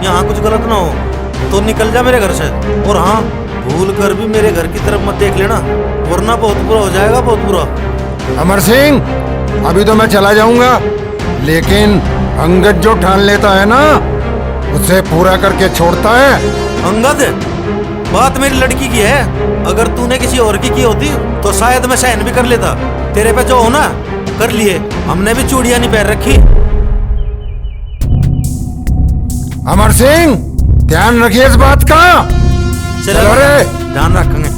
S4: यहाँ कुछ गलत ना हो तो निकल जा मेरे घर से। और हाँ भूल कर भी मेरे घर की तरफ मत देख लेना, वरना बहुत बुरा हो जाएगा, बहुत बुरा।
S11: अमर सिंह अभी तो मैं चला जाऊंगा, लेकिन अंगद जो ठान लेता है ना उसे पूरा करके छोड़ता है।
S4: अंगद बात मेरी लड़की की है, अगर तूने किसी और की होती तो शायद मैं सहन भी कर लेता। तेरे पे जो हो ना कर लिए, हमने भी चूड़ियां नहीं पहन रखी।
S11: अमर सिंह ध्यान रखिए इस बात का।
S4: चलो रे ध्यान रखेंगे।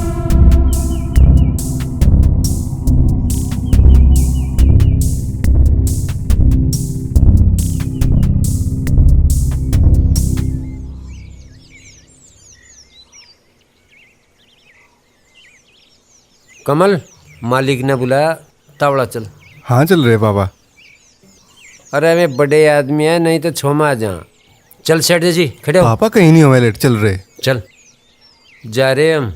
S3: कमल मालिक ने बुलाया, तावड़ा चल।
S2: हाँ चल रहे पापा।
S3: अरे वे बड़े आदमी है, नहीं तो छोमा आ जा। चल सेठ जी खड़े हो।
S2: पापा कहीं नहीं हुए लेट, चल रहे।
S3: चल जा रहे हम।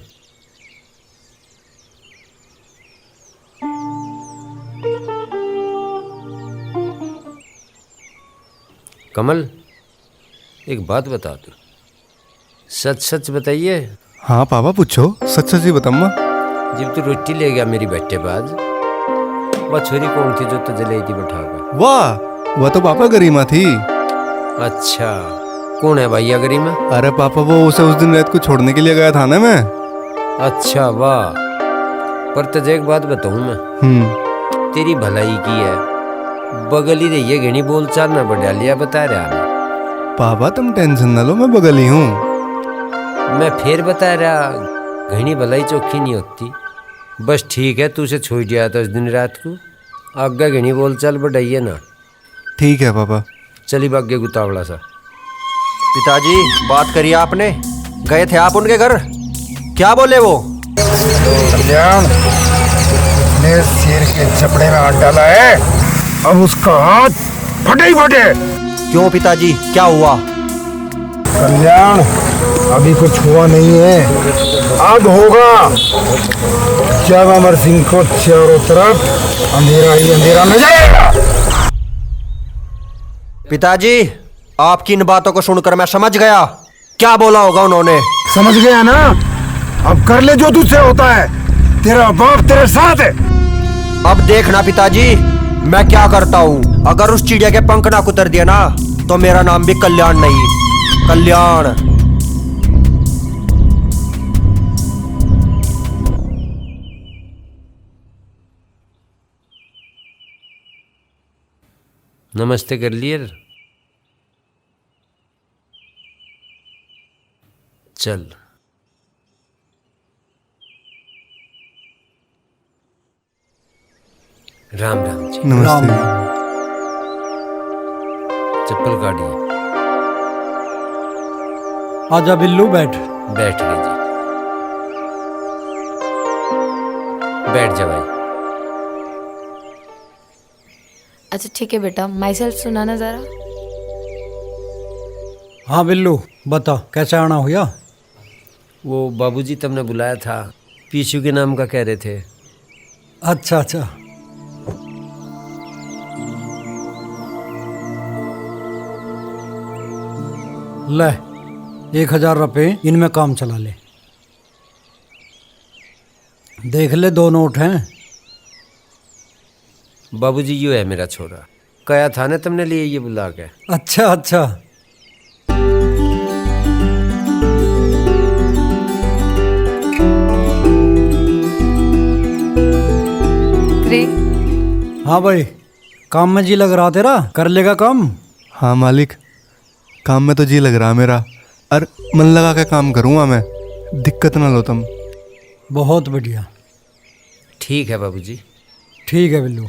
S3: कमल एक बात बता तू, सच सच बताइए।
S2: हाँ पापा पूछो, सच सच ही बताऊंगा।
S3: जब तू रोटी ले गया मेरी बैठे बाद, वह छोरी कौन थी जो तुझे ले थी बैठा कर?
S2: वाह, वह तो पापा गरिमा थी।
S3: अच्छा, कौन है भैया गरिमा?
S2: अरे पापा, वो उसे उस दिन रात को छोड़ने के लिए गया था ना मैं।
S3: अच्छा वाह, पर तुझे एक बात बताऊं मैं, तेरी भलाई की है, बगल ही रही है, घनी बोल चाल ना बढ़ा लिया, बता रहा मैं।
S2: पापा तुम टेंशन न लो, मैं बगल ही हूँ।
S3: मैं फिर बता रहा, घनी भलाई चौखी नहीं होती। बस ठीक है, तू से छोड़ दिया था उस दिन रात को, आगे घनी बोल चाल बढ़ाइए ना।
S2: ठीक है पापा।
S3: चली भाग्य गुतावड़ा सा।
S9: पिताजी, बात करिए आपने, गए थे आप उनके घर, क्या बोले वो?
S11: कल्याण, उसने शेर के जबड़े में हाथ डाला है, अब उसका हाथ फटे ही फटे।
S9: क्यों पिताजी, क्या हुआ?
S11: कल्याण, अभी कुछ हुआ नहीं है, अब होगा। जब अमर सिंह को चारों तरफ अंधेरा ही अंधेरा नजर आएगा।
S9: पिताजी, आपकी इन बातों को सुनकर मैं समझ गया, क्या बोला होगा उन्होंने।
S11: समझ गया ना? अब कर ले जो तुझसे होता है, तेरा बाप तेरे साथ है।
S9: अब देखना पिताजी, मैं क्या करता हूँ। अगर उस चिड़िया के पंख ना कुतर दिया ना, तो मेरा नाम भी कल्याण नहीं, कल्याण।
S3: नमस्ते कर लिए? चल, राम राम जी।
S2: नमस्ते।
S3: चप्पल काटिए।
S10: आजा बिल्लू, बैठ।
S3: बैठ गए जी, बैठ जा भाई।
S5: अच्छा ठीक है बेटा, माई सेल्फ सुनाना जरा।
S10: हाँ बिल्लू, बता कैसे आना हुआ?
S3: वो बाबूजी तुमने बुलाया था, पीछू के नाम का कह रहे थे।
S10: अच्छा अच्छा, ले 1000 रुपये इनमें काम चला ले। देख ले, 2 नोट हैं।
S3: बाबूजी, यो है मेरा छोरा, कहा था ना तुमने लिए ये बुला के।
S10: अच्छा अच्छा, हाँ भाई, काम में जी लग रहा तेरा, कर लेगा काम?
S2: हाँ मालिक, काम में तो जी लग रहा मेरा, और मन लगा के काम करूँगा मैं, दिक्कत ना लो तुम।
S10: बहुत बढ़िया।
S3: ठीक है बाबूजी।
S10: ठीक है बिल्लू।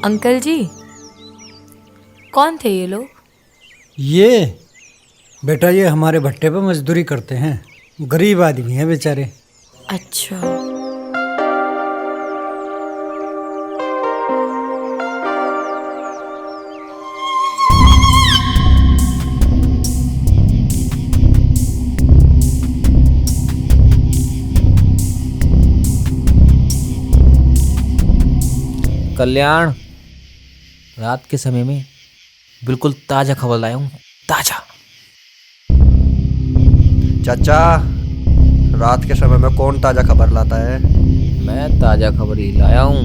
S5: अंकल जी, कौन थे ये लोग?
S10: ये बेटा, ये हमारे भट्टे पे मजदूरी करते हैं, गरीब आदमी हैं बेचारे।
S5: अच्छा,
S1: कल्याण, रात के समय में बिल्कुल ताज़ा खबर लाया हूँ, ताज़ा।
S9: चाचा, रात के समय में कौन ताजा खबर लाता है?
S1: मैं ताज़ा खबर ही लाया हूँ।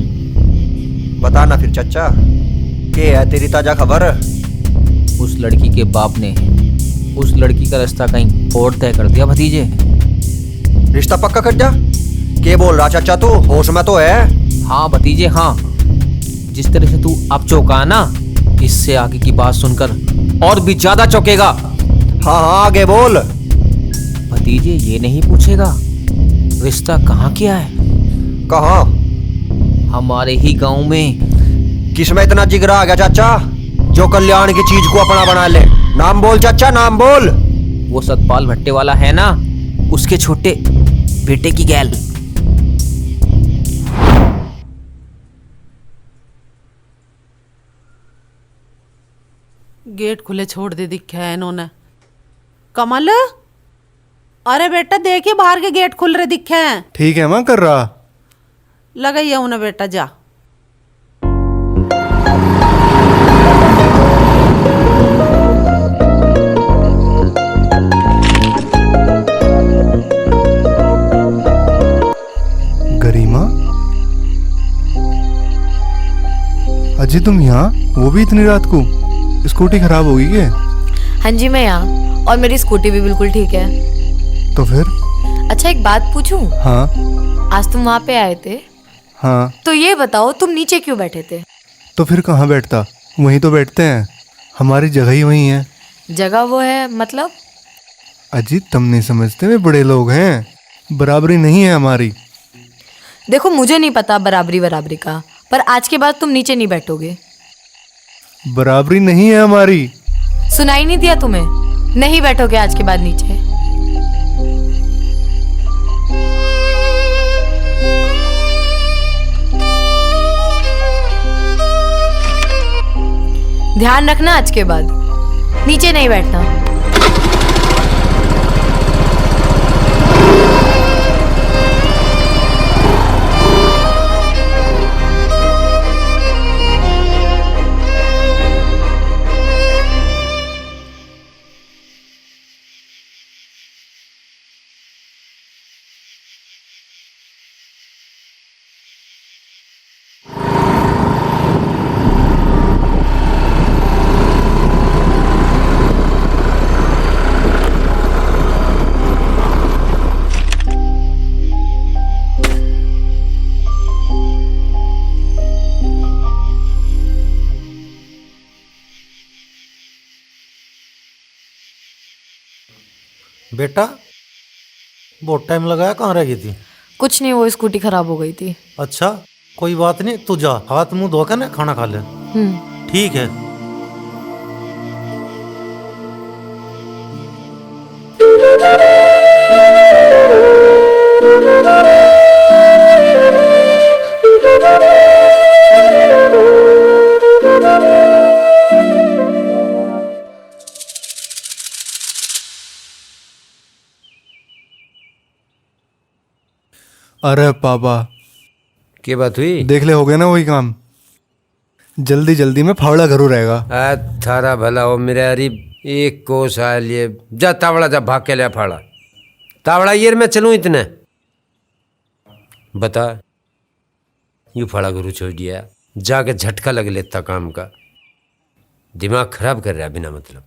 S9: बता ना फिर चाचा, क्या है तेरी ताजा खबर?
S1: उस लड़की के बाप ने उस लड़की का रास्ता कहीं और तय कर दिया भतीजे।
S9: रिश्ता पक्का कर दिया? क्या बोल रहा चाचा तू, होश में तो है?
S1: हाँ भतीजे हाँ, जिस तरह से तू अब चौंका ना, इससे आगे की बात सुनकर और भी ज्यादा चौंकेगा।
S9: हाँ हाँ, आगे बोल।
S1: भतीजे ये नहीं पूछेगा रिश्ता कहाँ किया है?
S9: कहाँ?
S1: हमारे ही गांव में।
S9: किसमें इतना जिगरा आ गया चाचा, जो कल्याण की चीज को अपना बना ले? नाम बोल चाचा, नाम बोल।
S1: वो सतपाल भट्टे वाला है ना, उसके छोटे बेटे की गैल।
S6: गेट खुले छोड़ दे दिखे है इन्होंने। कमल, अरे बेटा देखिए बाहर के गेट खुल रहे दिखे हैं।
S2: ठीक है माँ, कर रहा।
S6: लगाइए उन्हें बेटा, जा।
S2: गरिमा, अजी तुम यहाँ, वो भी इतनी रात को? स्कूटी खराब होगी क्या?
S5: हाँ जी मैं यहाँ, और मेरी स्कूटी भी बिल्कुल ठीक है।
S2: तो फिर?
S5: अच्छा एक बात पूछूं?
S2: हाँ।
S5: आज तुम वहाँ पे आए थे,
S2: हाँ।
S5: तो ये बताओ तुम नीचे क्यों बैठे थे?
S2: तो फिर कहाँ बैठता, वहीं तो बैठते हैं, हमारी जगह ही वहीं है।
S5: जगह वो है मतलब?
S2: अजी तुम नहीं समझते, वे बड़े लोग हैं, बराबरी नहीं है हमारी।
S5: देखो मुझे नहीं पता बराबरी का, पर आज के बाद तुम नीचे नहीं बैठोगे।
S2: बराबरी नहीं है हमारी।
S5: सुनाई नहीं दिया तुम्हें? नहीं बैठोगे आज के बाद नीचे। ध्यान रखना आज के बाद नीचे नहीं बैठना।
S4: बेटा बहुत टाइम लगाया, कहाँ रह गई थी?
S5: कुछ नहीं, वो स्कूटी खराब हो गई थी।
S4: अच्छा कोई बात नहीं, तू जा हाथ मुंह धोकर ना खाना खा ले। ठीक है।
S2: अरे पापा,
S3: क्या बात हुई?
S2: देख ले, हो गया ना वही काम। जल्दी जल्दी में फावड़ा घरू रहेगा।
S3: थारा भला हो मेरे अरे, एक कोस आ लिए। जा तावड़ा, जा भाग के लिया फाड़ा। तावड़ा ये मैं चलूं इतने? बता, यूं फाड़ा गुरु छोड़ दिया, जाके झटका लग लेता काम का। दिमाग खराब कर रहा है बिना मतलब।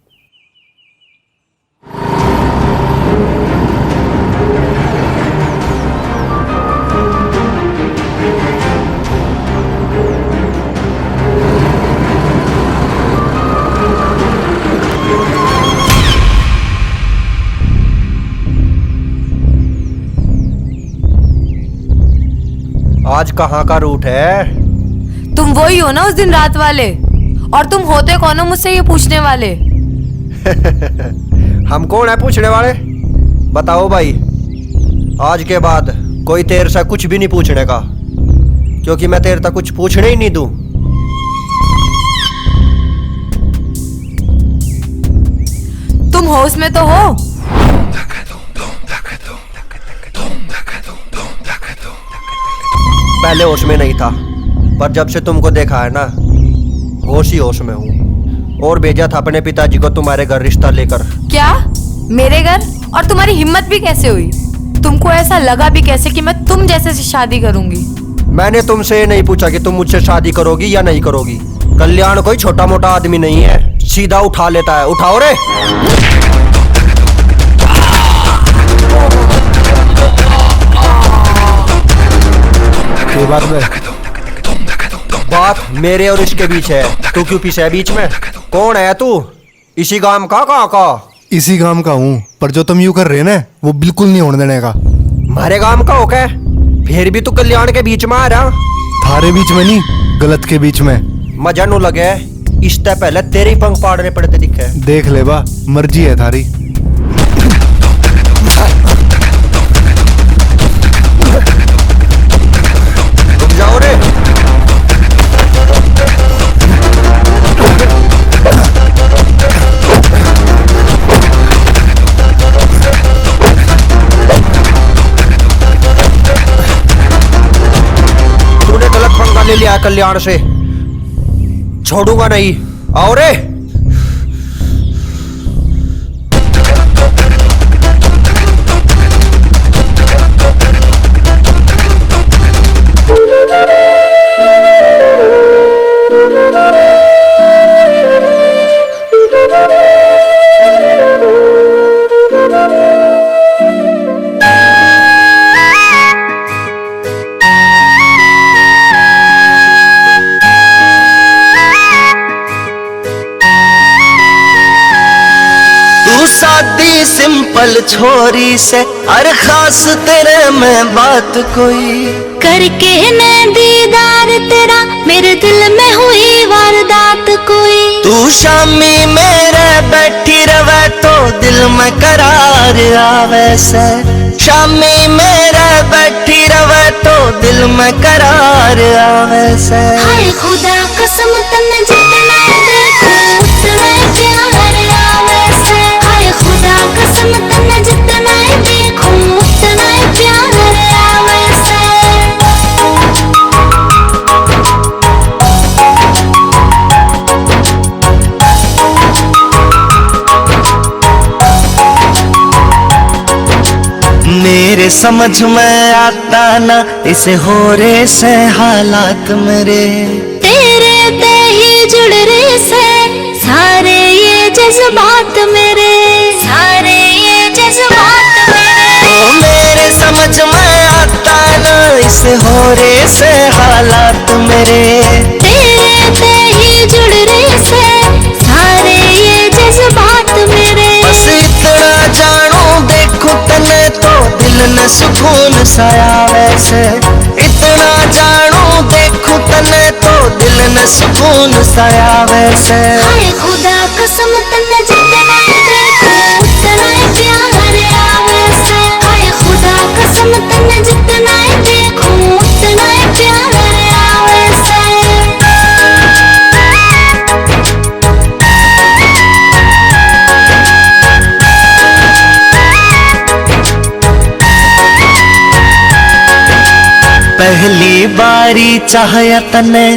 S9: आज कहाँ का रूट है?
S5: तुम वही हो ना उस दिन रात वाले, और तुम होते कौन हो मुझसे ये पूछने वाले?
S9: हम कौन है पूछने वाले? बताओ भाई, आज के बाद कोई तेरे से कुछ भी नहीं पूछने का, क्योंकि मैं तेरे तक कुछ पूछने ही नहीं दूं।
S5: तुम होश में तो हो?
S9: पहले होश में नहीं था, पर जब से तुमको देखा है ना, होश ही होश में हूँ। और भेजा था अपने पिताजी को तुम्हारे घर रिश्ता लेकर।
S5: क्या? मेरे घर? और तुम्हारी हिम्मत भी कैसे हुई? तुमको ऐसा लगा भी कैसे कि मैं तुम जैसे से शादी करूंगी?
S9: मैंने तुमसे ये नहीं पूछा कि तुम मुझसे शादी करोगी या नहीं करोगी। कल्याण कोई छोटा मोटा आदमी नहीं है, सीधा उठा लेता है। उठाओ रे।
S2: ये बात है।
S9: बात मेरे और इसके बीच है, तू क्यों पीछे है बीच में? कौन है तू? इसी गांव का? कहाँ का?
S2: इसी गांव का हूँ, पर जो तुम यूं कर रहे ना, वो बिल्कुल नहीं होने देने का।
S9: हमारे गांव का हो क्या? फिर भी तू कल्याण के बीच में आ रहा।
S2: थारे बीच में नहीं, गलत के बीच में।
S9: मजा नु लगे, इससे पहले तेरे ही पंख पाड़ने पड़ते दिखे।
S2: देख ले बा, मर्जी है थारी।
S9: रुक जाओ रे। कल्याण से, छोड़ूंगा नहीं। आओ रे।
S12: सादी सिंपल छोरी से हर खास तेरे में बात कोई,
S13: करके न दीदार तेरा मेरे दिल में हुई वारदात कोई।
S12: तू शामी मेरे बैठी रवे तो दिल में करार आवे से, शामी मेरे बैठी रवे तो दिल में करार आवे से।
S13: हाय खुदा कसम तन्ने जितना देखो उतना प्यार आवे से, हाय खुदा कसम तन्ने जितना देखो उतना प्यार आवे से।
S12: मेरे समझ में आता ना इसे हो रे से हालात मेरे,
S13: तेरे ते ही जुड़ रे से सारे ये जज्बात मेरे, सारे ये जज्बात मेरे।
S12: ओ मेरे समझ में आता ना इसे हो रे से हालात मेरे,
S13: तेरे ते ही जुड़ रे से सारे ये जज्बात मेरे।
S12: बस इतना जानू देखो तने तो दिल न सुकून साया वैसे, इतना जानू देखो तने तो दिल न सुकून साया वैसे।
S13: हाय खुदा कसम तन्ने जितना देखो उतना प्यार आवे से, हाय खुदा कसम तन्ने जितना देखो उतना प्यार आवे से।
S12: पहली बारी चाहया तने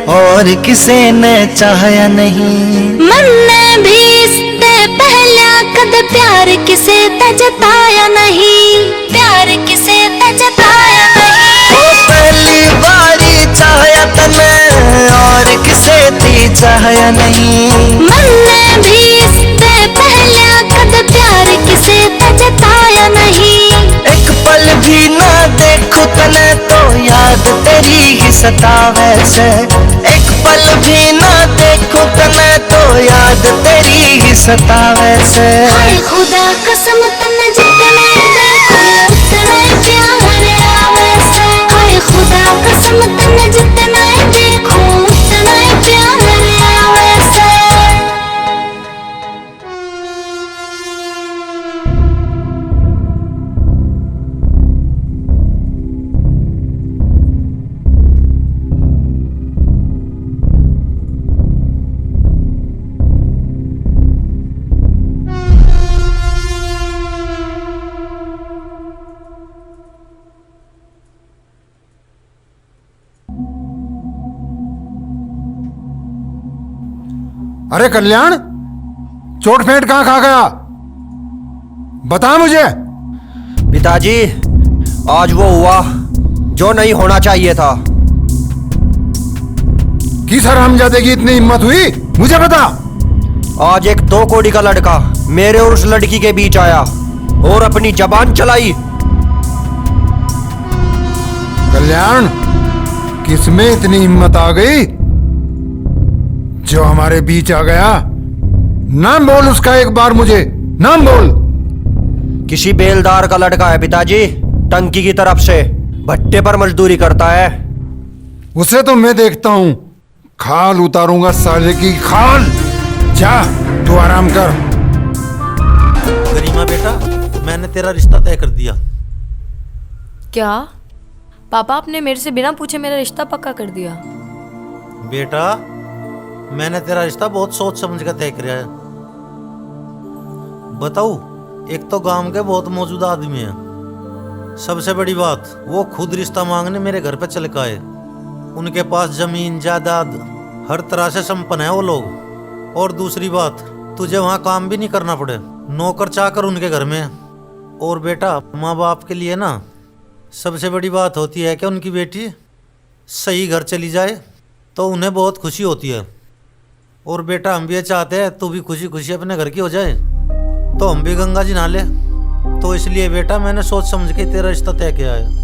S12: और किसे ने चाहया नहीं,
S13: मन ने भी इससे पहले कद प्यार किसे ते जताया नहीं, प्यार किसे ते जताया नहीं।
S12: ओ पहली बारी चाहया तने और किसे थी चाहया नहीं,
S13: मन ने भी इससे पहले कद प्यार किसे ते जताया नहीं।
S12: एक पल भी ना देखो तने तो याद तेरी ही सतावे से, एक पल भी ना देखो तने तो याद तेरी ही सतावे से।
S13: हाय खुदा कसम तन्ने जितना देखो उतना प्यार आवे से, हाय खुदा कसम तन्ने जितना देखो उतना प्यार आवे से।
S11: अरे कल्याण, चोट फेंट कहाँ खा गया? बता मुझे।
S9: पिताजी, आज वो हुआ जो नहीं होना चाहिए था।
S11: किस हरामजादे की इतनी हिम्मत हुई, मुझे बता।
S9: आज एक 2 कौड़ी का लड़का मेरे और उस लड़की के बीच आया और अपनी जबान चलाई।
S11: कल्याण, किसमें इतनी हिम्मत आ गई जो हमारे बीच आ गया? नाम बोल उसका एक बार, मुझे नाम बोल।
S9: किसी बेलदार का लड़का है पिताजी, टंकी की तरफ से भट्टे पर मजदूरी करता है।
S11: उसे तो मैं देखता हूं, खाल उतारूंगा साले की खाल। जा तू आराम कर।
S4: गरिमा बेटा, मैंने तेरा रिश्ता तय कर दिया।
S5: क्या पापा, आपने मेरे से बिना पूछे मेरा रिश्ता पक्का कर दिया?
S4: बेटा, मैंने तेरा रिश्ता बहुत सोच समझ कर तय किया है। बताऊं, एक तो गांव के बहुत मौजूदा आदमी हैं। सबसे बड़ी बात, वो खुद रिश्ता मांगने मेरे घर पे चल के आए। उनके पास जमीन जायदाद हर तरह से संपन्न है वो लोग। और दूसरी बात, तुझे वहाँ काम भी नहीं करना पड़े, नौकर चाकर उनके घर में। और बेटा, माँ बाप के लिए ना सबसे बड़ी बात होती है कि उनकी बेटी सही घर चली जाए, तो उन्हें बहुत खुशी होती है। और बेटा, हम भी ये चाहते हैं तू भी खुशी खुशी अपने घर की हो जाए, तो हम भी गंगा जी नहा ले। तो इसलिए बेटा मैंने सोच समझ के तेरा रिश्ता तय किया है।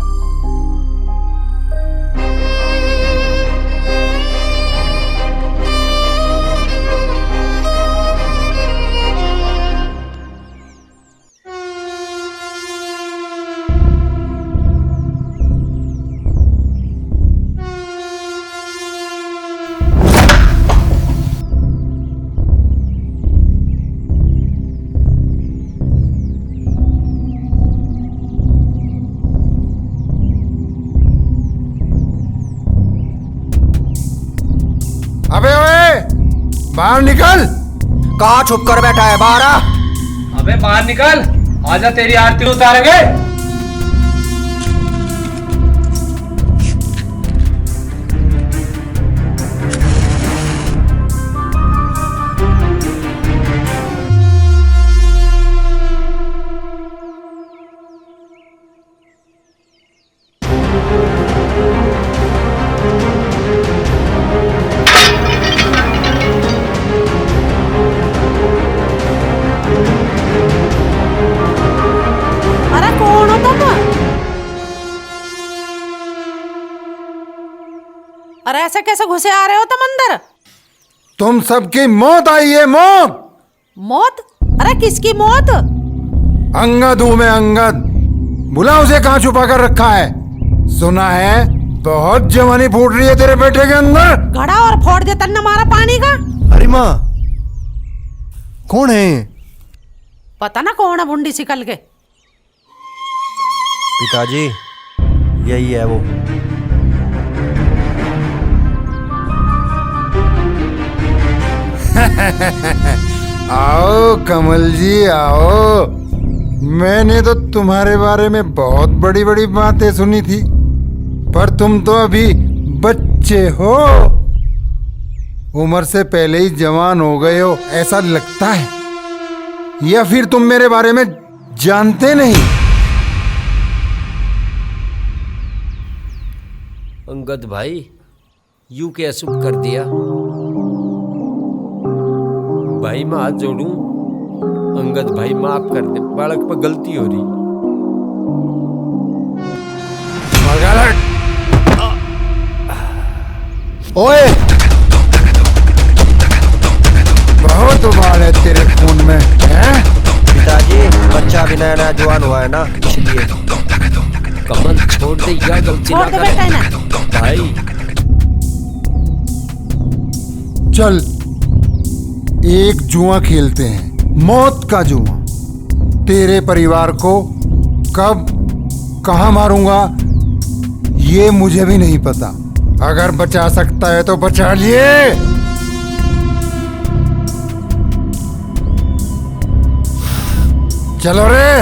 S11: अबे ओए, बाहर निकल।
S9: कहाँ छुप कर बैठा है, बाहर आ।
S14: अबे बाहर निकल, आजा तेरी आरती उतारेंगे।
S6: अरे कौन हो तुम? अरे ऐसे कैसे घुसे आ रहे हो तुम अंदर?
S11: तुम सबकी मौत आई है, मौत।
S6: मौत? अरे किसकी मौत?
S11: अंगद हूं मैं, अंगद। बुला उसे, कहाँ छुपा कर रखा है? सुना है बहुत जवानी फूट रही है तेरे बेटे के अंदर।
S6: घड़ा और फोड़ दे तन्ना मारा पानी का।
S2: अरे माँ, कौन है?
S6: पता ना कौन है बुंडी सिकल के।
S9: पिताजी, यही है वो।
S11: आओ कमल जी, आओ। मैंने तो तुम्हारे बारे में बहुत बड़ी बड़ी बातें सुनी थी, पर तुम तो अभी बच्चे हो। उम्र से पहले ही जवान हो गए हो ऐसा लगता है, या फिर तुम मेरे बारे में जानते नहीं?
S3: अंगद भाई, यूं क्या शुभ कर दिया? भाई मैं हाथ जोड़ूं, अंगद भाई माफ कर दे, बालक पर गलती हो रही।
S11: ओए, बहुत उबाल है तेरे खून में, हैं?
S9: पिताजी, बच्चा भी नया नया जवान हुआ है ना, इसलिए।
S3: कमल छोड़ दे, या गलती ना कर भाई।
S11: चल एक जुआ खेलते हैं, मौत का जुआ। तेरे परिवार को कब कहां मारूंगा ये मुझे भी नहीं पता। अगर बचा सकता है तो बचा लिए। चलो रे।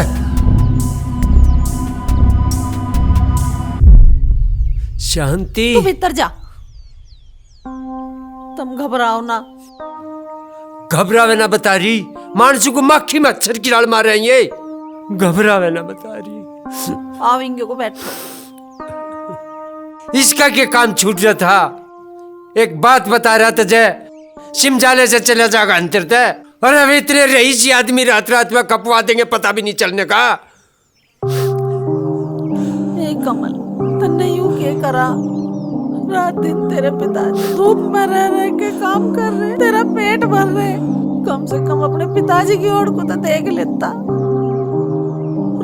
S3: शांति,
S6: तू भीतर जा। तुम घबराओ ना।
S3: घबरावे ना बता रही, मानसू को मक्खी मच्छर की लाल मार रही है। घबरावे ना बता रही।
S6: आवेंगे को बैठो।
S3: इसका क्या काम छूट रहा था? एक बात बता रहा था जय, सिमझाले से चला जाएगा अंतर तय। और अब इतने रईसी आदमी रात रात में कपवा देंगे, पता भी नहीं चलने का।
S6: कमल, तन्ने यूं क्या करा? रात दिन तेरे पिताजी धूप में रह रहे के काम कर रहे, तेरा पेट भर रहे। कम से कम अपने पिताजी की ओर को तो देख लेता।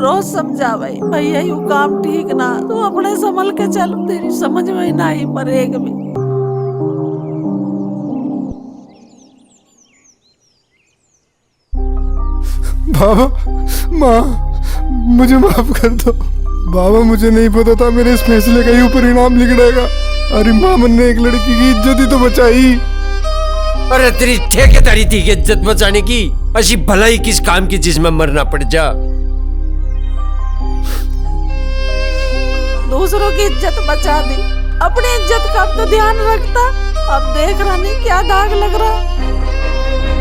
S6: रोज समझा भाई, भैया यूं काम ठीक ना, तू अपने संभल के चल। तेरी समझ में ना ही पर एक भी।
S2: बाबा, माँ, मुझे माफ कर दो। बाबा, मुझे नहीं पता था मेरे इस फैसले का यूं परिणाम निकलेगा। अरे मामन ने एक लड़की की इज्जत ही तो बचाई।
S3: अरे तेरी ठेकेदारी थी कि इज्जत बचाने की। ऐसी भलाई किस काम की जिसमें मरना पड़ जा।
S6: दूसरों की इज्जत बचा दी, अपनी इज्जत का अब तो ध्यान रखता। अब देख रानी क्या दाग लग रहा।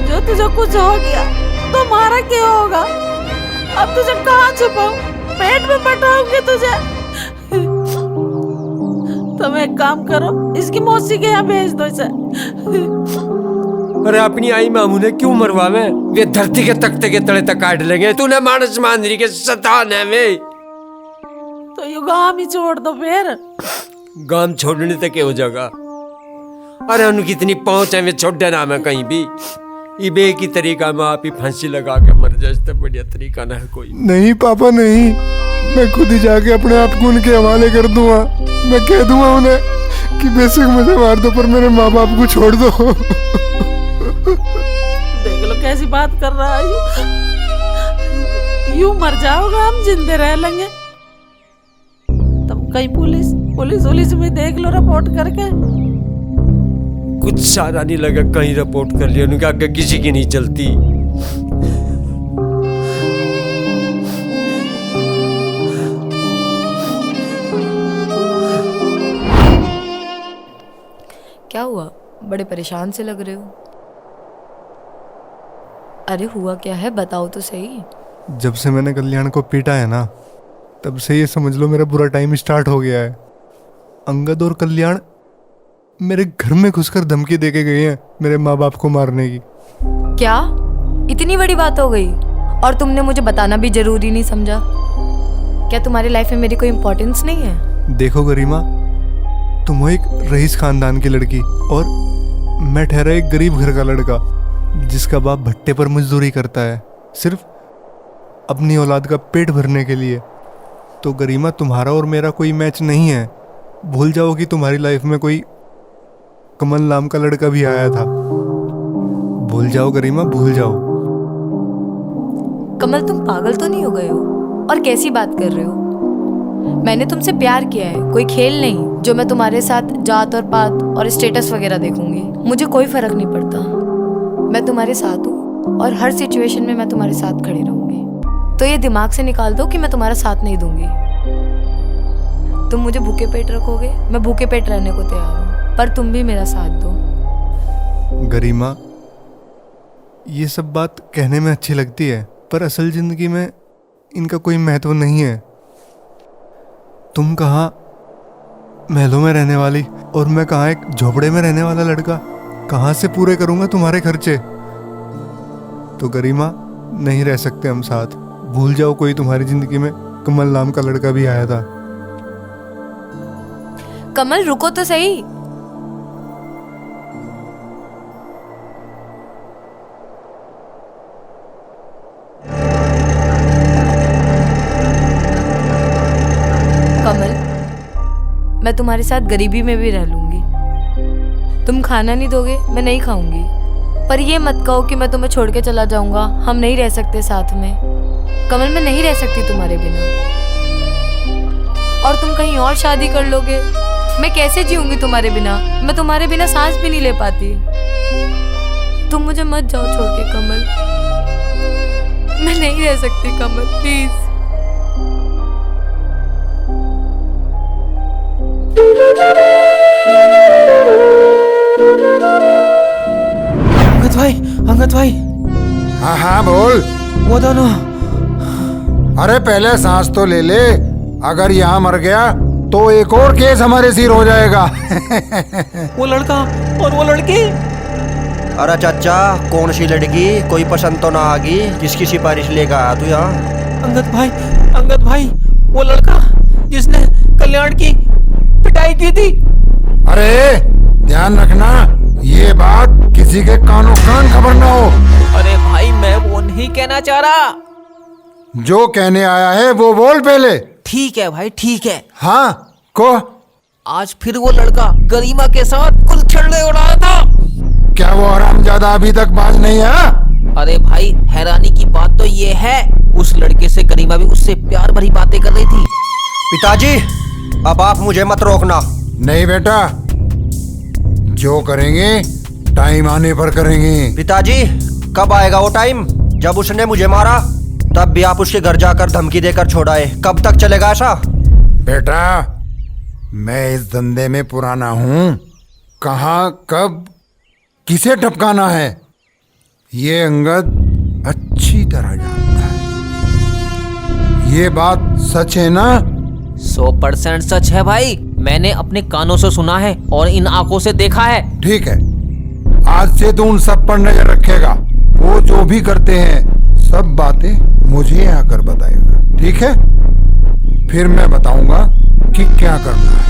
S6: जो तुझे कुछ हो गया तो हमारा क्या होगा? अब तुझे कहाँ छुपाऊं? पेट में बैठाऊंगी तुझे। तुम एक काम करो, इसकी मौसी के यहाँ भेज दो इसे।
S3: अरे अपनी आई मामू ने क्यों मरवावे? वे धरती के तख्ते के तले तक काट लेंगे। तूने मानस मांदरी के सतान है वे।
S6: तो ये गांव ही छोड़ दो फिर।
S3: गांव छोड़ने तक हो जाएगा। अरे उनकी इतनी पहुंच है, वे छोड़ देना मैं कहीं भी। इबे की तरीका में आप ही फांसी लगा के मर जाए, इससे बढ़िया तरीका ना है कोई।
S2: नहीं पापा नहीं, मैं खुद ही जाके अपने आप को उनके हवाले कर दूंगा। मैं कह दूंगा उन्हें कि बेशक मुझे मार दो पर मेरे माँ बाप को छोड़ दो।
S6: देख लो कैसी बात कर रहा है। यूं मर जाओगा, हम जिंदे रह लेंगे। तुम कहीं पुलिस में देख लो रिपोर्ट करके।
S3: कुछ सारा नहीं लगा, कहीं रिपोर्ट कर लिया। उनके आगे किसी की नहीं चलती।
S5: क्या हुआ? बड़े परेशान से लग रहे हो। अरे हुआ क्या है, बताओ तो सही।
S2: जब से मैंने कल्याण को पीटा है ना, तब से ये समझ लो मेरा बुरा टाइम स्टार्ट हो गया है। अंगद और कल्याण मेरे घर में घुसकर धमकी देके गए हैं मेरे माँ बाप को मारने की।
S5: क्या इतनी बड़ी बात हो गई? और तुमने मुझे बताना भी जरूरी नहीं समझा? क्या तुम्हारी लाइफ में मेरी कोई इम्पोर्टेंस नहीं है?
S2: देखो गरिमा, तुम हो एक रईस खानदान की लड़की और मैं ठहरा एक गरीब घर का लड़का जिसका बाप भट्टे पर मजदूरी करता है सिर्फ अपनी औलाद का पेट भरने के लिए। तो गरिमा, तुम्हारा और मेरा कोई मैच नहीं है। भूल जाओ कि तुम्हारी लाइफ में कोई कमल नाम का लड़का भी आया था। भूल जाओ गरिमा, भूल जाओ।
S5: कमल, तुम पागल तो नहीं हो गए हो? और कैसी बात कर रहे हो? मैंने तुमसे प्यार किया है, कोई खेल नहीं जो मैं तुम्हारे साथ जात और पात और स्टेटस वगैरह देखूंगी। मुझे कोई फर्क नहीं पड़ता। मैं तुम्हारे साथ हूँ और हर सिचुएशन में मैं तुम्हारे साथ खड़ी रहूंगी। तो ये दिमाग से निकाल दो कि मैं तुम्हारा साथ नहीं दूंगी। तुम मुझे भूखे पेट रखोगे, मैं भूखे पेट रहने को तैयार हूँ, पर तुम भी मेरा साथ दो।
S2: गरिमा, ये सब बात कहने में अच्छी लगती है पर असल जिंदगी में इनका कोई महत्व नहीं है। तुम कहाँ महलों में रहने वाली और मैं कहाँ एक झोपड़े में रहने वाला लड़का। कहाँ से पूरे करूंगा तुम्हारे खर्चे? तो गरिमा, नहीं रह सकते हम साथ। भूल जाओ कोई तुम्हारी जिंदगी में कमल नाम का लड़का भी आया था।
S5: कमल, रुको तो सही। कमल, मैं तुम्हारे साथ गरीबी में भी रह लूंगी। तुम खाना नहीं दोगे, मैं नहीं खाऊंगी, पर ये मत कहो कि मैं तुम्हें छोड़ के चला जाऊंगा। हम नहीं रह सकते साथ में। कमल, मैं नहीं रह सकती तुम्हारे बिना। और तुम कहीं और शादी कर लोगे, मैं कैसे जीऊंगी तुम्हारे बिना? मैं तुम्हारे बिना सांस भी नहीं ले पाती। तुम मुझे मत जाओ छोड़ के कमल। मैं नहीं रह सकती कमल, प्लीज।
S1: अंगद भाई।
S11: हाँ हाँ बोल।
S1: वो दोनों।
S11: अरे पहले सांस तो ले ले। अगर यहाँ मर गया तो एक और केस हमारे सिर हो जाएगा।
S1: वो लड़का और वो लड़की।
S9: अरे चाचा, कौन सी लड़की? कोई पसंद तो ना आगी? किसकी सिफारिश लेकर आया तू यहाँ?
S1: अंगद भाई, वो लड़का जिसने कल्याण की पिटाई की थी।
S11: अरे ध्यान रखना, ये बात किसी के कानों कान खबर ना हो।
S1: अरे भाई, मैं वो नहीं कहना चाह रहा।
S11: जो कहने आया है वो बोल पहले।
S1: ठीक है भाई, ठीक है।
S11: हाँ को।
S1: आज फिर वो लड़का गरिमा के साथ कुल छड़े उड़ाया था।
S11: क्या वो हरामजादा अभी तक बाज नहीं है?
S1: अरे भाई, हैरानी की बात तो ये है, उस लड़के से गरिमा भी उससे प्यार भरी बातें कर रही थी।
S9: पिताजी, अब आप मुझे मत रोकना।
S11: नहीं बेटा, जो करेंगे टाइम आने पर करेंगे।
S9: पिताजी, कब आएगा वो टाइम? जब उसने मुझे मारा तब भी आप उसके घर जाकर धमकी देकर छोड़ाए। कब तक चलेगा ऐसा?
S11: बेटा, मैं इस धंधे में पुराना हूं। कहाँ कब किसे टपकाना है ये अंगद अच्छी तरह जानता है। ये बात सच है ना?
S1: 100% सच है भाई। मैंने अपने कानों से सुना है और इन आंखों से देखा है।
S11: ठीक है, आज से तो उन सब पर नजर रखेगा। वो जो भी करते हैं सब बातें मुझे आकर बताएगा, ठीक है? फिर मैं बताऊंगा कि क्या करना है।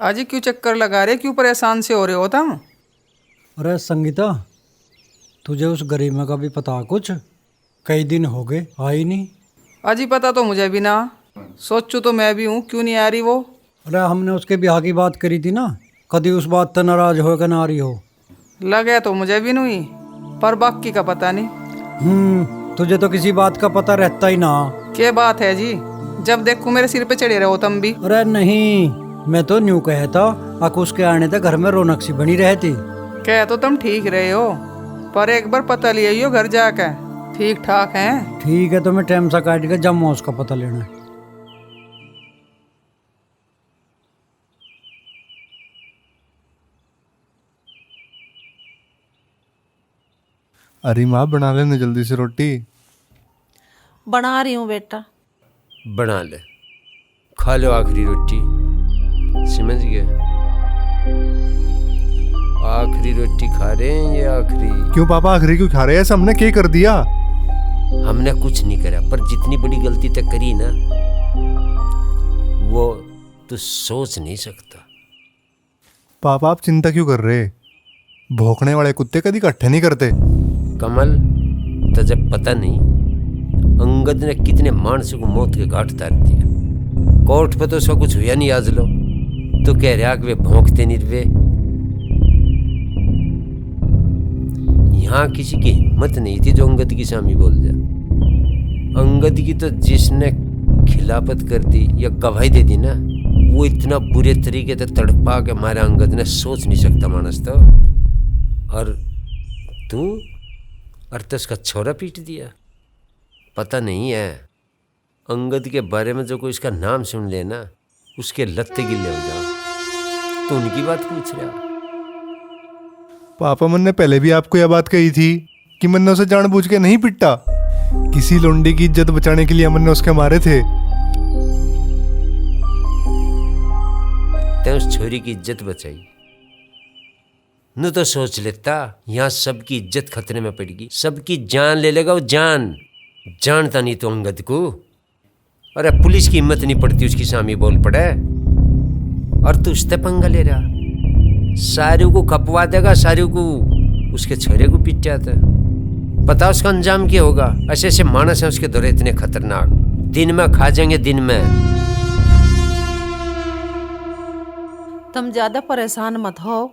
S7: आज ही क्यों चक्कर लगा रहे, क्यों परेशान से हो रहे हो तुम?
S10: अरे संगीता, तुझे उस गरिमा का भी पता कुछ? कई दिन हो गए आई नहीं।
S7: आज ही पता तो मुझे भी ना, सोचू तो मैं भी हूँ, क्यों नहीं आ रही वो?
S10: अरे हमने उसके ब्याह की बात करी थी ना, कभी उस बात तो नाराज हो कि ना रही हो?
S7: लगे तो मुझे भी नहीं, पर बाकी का पता नहीं।
S10: तुझे तो किसी बात का पता रहता ही ना।
S7: क्या बात है जी, जब देखो मेरे सिर पे चढ़े रहो तुम भी।
S10: अरे नहीं, मैं तो न्यू कहता अकुश के आने तक घर में रौनक सी बनी रहती।
S7: कह तो तुम ठीक रहे हो, पर एक बार पता ले आइयो घर जाकर ठीक ठाक है।
S10: ठीक है, तो मैं टाइम सा काट के जब उसका पता लेना है।
S2: अरे माँ, बना लेने जल्दी से रोटी।
S6: बना रही हूँ बेटा।
S3: बना ले, खा लो आखिरी रोटी, समझ गए? आखिरी रोटी खा रहे हैं ये आखिरी।
S2: क्यों पापा आखिरी क्यों खा रहे हैं? ऐसा हमने क्या कर दिया?
S3: हमने कुछ नहीं करा, पर जितनी बड़ी गलती तक करी ना वो तो सोच नहीं सकता।
S2: पापा आप चिंता क्यों कर रहे? भौंकने वाले कुत्ते कभी इकट्ठे नहीं करते।
S3: कमल, तुझे पता नहीं अंगद ने कितने मानसों को मौत के घाट उतार दिया। कोर्ट पे तो सब कुछ हुआ नहीं आज लो, तो कह रहा कि वे भौंकते नहीं वे। यहाँ किसी की हिम्मत नहीं थी जो अंगद की सामी बोल जाए। अंगद की तो जिसने खिलाफत कर दी या गवाही दे दी ना, वो इतना बुरे तरीके से तड़पा के मारा अंगद ने सोच नहीं सकता मानस तो। और तू अर्तस का छोरा पीट दिया। पता नहीं है अंगद के बारे में जो कोई इसका नाम सुन लेना उसके लत्ते गिले हो जाओ। तो उनकी बात पूछ रहा।
S2: पापा मैंने पहले भी आपको यह बात कही थी कि मैंने उसे जानबूझ के नहीं पिटा। किसी लोंडी की इज्जत बचाने के लिए मैंने उसके मारे थे।
S3: ते उस छोरी की इज्जत बचाई न तो सोच लेता यहाँ सबकी इज्जत खतरे में पड़ेगी, सबकी जान ले लेगा वो जान। जानता नहीं तो अंगद को। अरे पुलिस की हिम्मत नहीं पड़ती उसकी सामी बोल पड़े, और तू उससे पंगा ले रहा। सारू को खपवा देगा, सारू को उसके छोरे को पीट जाता है। पता उसका अंजाम क्या होगा? ऐसे ऐसे मानस है उसके दौरे इतने खतरनाक, दिन में खा जाएंगे दिन में।
S6: तुम ज्यादा परेशान मत हो,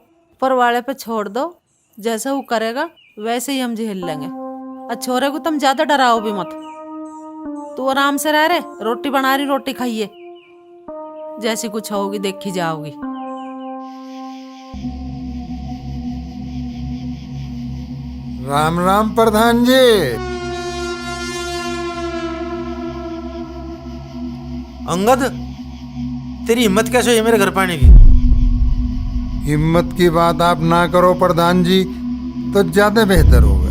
S6: पर वाले पे छोड़ दो, जैसा वो करेगा वैसे ही हम झेल लेंगे। और छोरे को तुम ज्यादा डराओ भी मत। तू आराम से रह रे, रोटी बना रही, रोटी खाइए। जैसी कुछ होगी देखी जाओगी।
S11: राम राम प्रधान जी।
S4: अंगद, तेरी हिम्मत कैसे हुई मेरे घर पे आने की?
S11: हिम्मत की बात आप ना करो प्रधान जी, तो ज्यादा बेहतर होगा।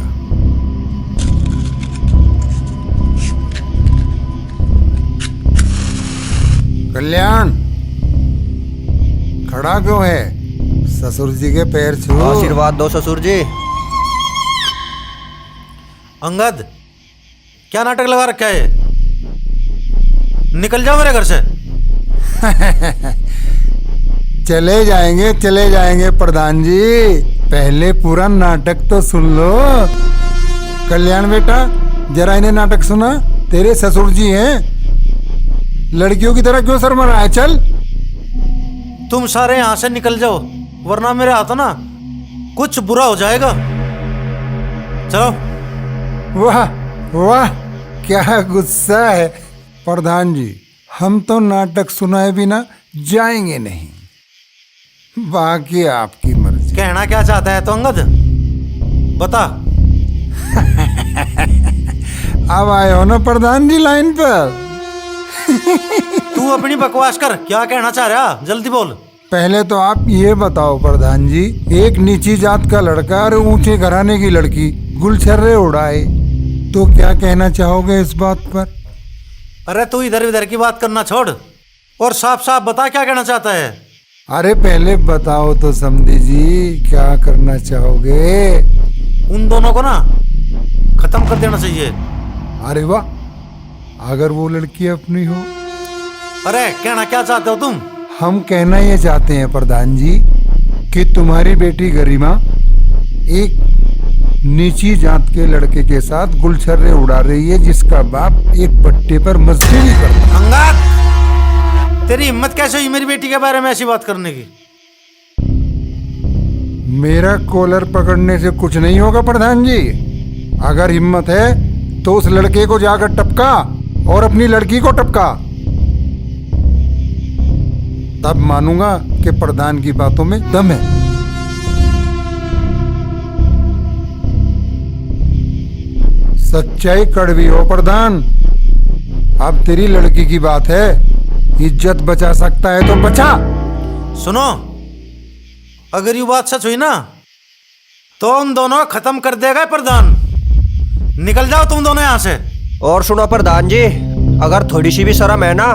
S11: कल्याण, खड़ा क्यों है? ससुर जी के पैर छू।
S9: आशीर्वाद दो ससुर जी।
S4: अंगद, क्या नाटक लगा रखा है? निकल जाओ मेरे घर से।
S11: चले जाएंगे प्रधान जी, पहले पूरा नाटक तो सुन लो। कल्याण बेटा, जरा इन्हें नाटक सुना। तेरे ससुर जी हैं, लड़कियों की तरह क्यों शर्मा रहा है? चल।
S4: तुम सारे यहाँ से निकल जाओ, वरना मेरे हाथों ना कुछ बुरा हो जाएगा। चलो।
S11: वाह वाह, क्या गुस्सा है प्रधान जी। हम तो नाटक सुनाए बिना जाएंगे नहीं, बाकी आपकी मर्जी।
S4: कहना क्या चाहता है तो अंगद बता।
S11: अब आए हो ना प्रधान जी लाइन पर।
S4: तू अपनी बकवास कर, क्या कहना चाह रहा, जल्दी बोल।
S11: पहले तो आप ये बताओ प्रधान जी, एक नीची जात का लड़का और ऊंचे घराने की लड़की गुलछर्रे उड़ाए तो क्या कहना चाहोगे इस बात पर?
S4: अरे तू इधर उधर की बात करना छोड़ और साफ साफ बता क्या कहना चाहता है।
S11: अरे पहले बताओ तो समधी जी, क्या करना चाहोगे?
S4: उन दोनों को ना खत्म कर देना चाहिए।
S11: अरे वाह, अगर वो लड़की अपनी हो।
S4: अरे कहना क्या चाहते हो तुम?
S11: हम कहना ये चाहते हैं प्रधान जी कि तुम्हारी बेटी गरिमा एक नीची जात के लड़के के साथ गुलछर्रे उड़ा रही है, जिसका बाप एक पट्टे पर मजदूरी करता है।
S4: अंगद, तेरी हिम्मत कैसे हुई मेरी बेटी के बारे में ऐसी बात करने की?
S11: मेरा कॉलर पकड़ने से कुछ नहीं होगा प्रधान जी। अगर हिम्मत है तो उस लड़के को जाकर टपका और अपनी लड़की को टपका, तब मानूंगा कि प्रधान की बातों में दम है। सच्चाई कड़वी हो प्रधान। अब तेरी लड़की की बात है, इज्जत बचा सकता है तो बचा।
S4: सुनो, अगर ये बात सच हुई ना तो उन दोनों खत्म कर देगा प्रधान। निकल जाओ तुम दोनों यहाँ से।
S9: और सुनो प्रधान जी, अगर थोड़ी सी भी शर्म है ना,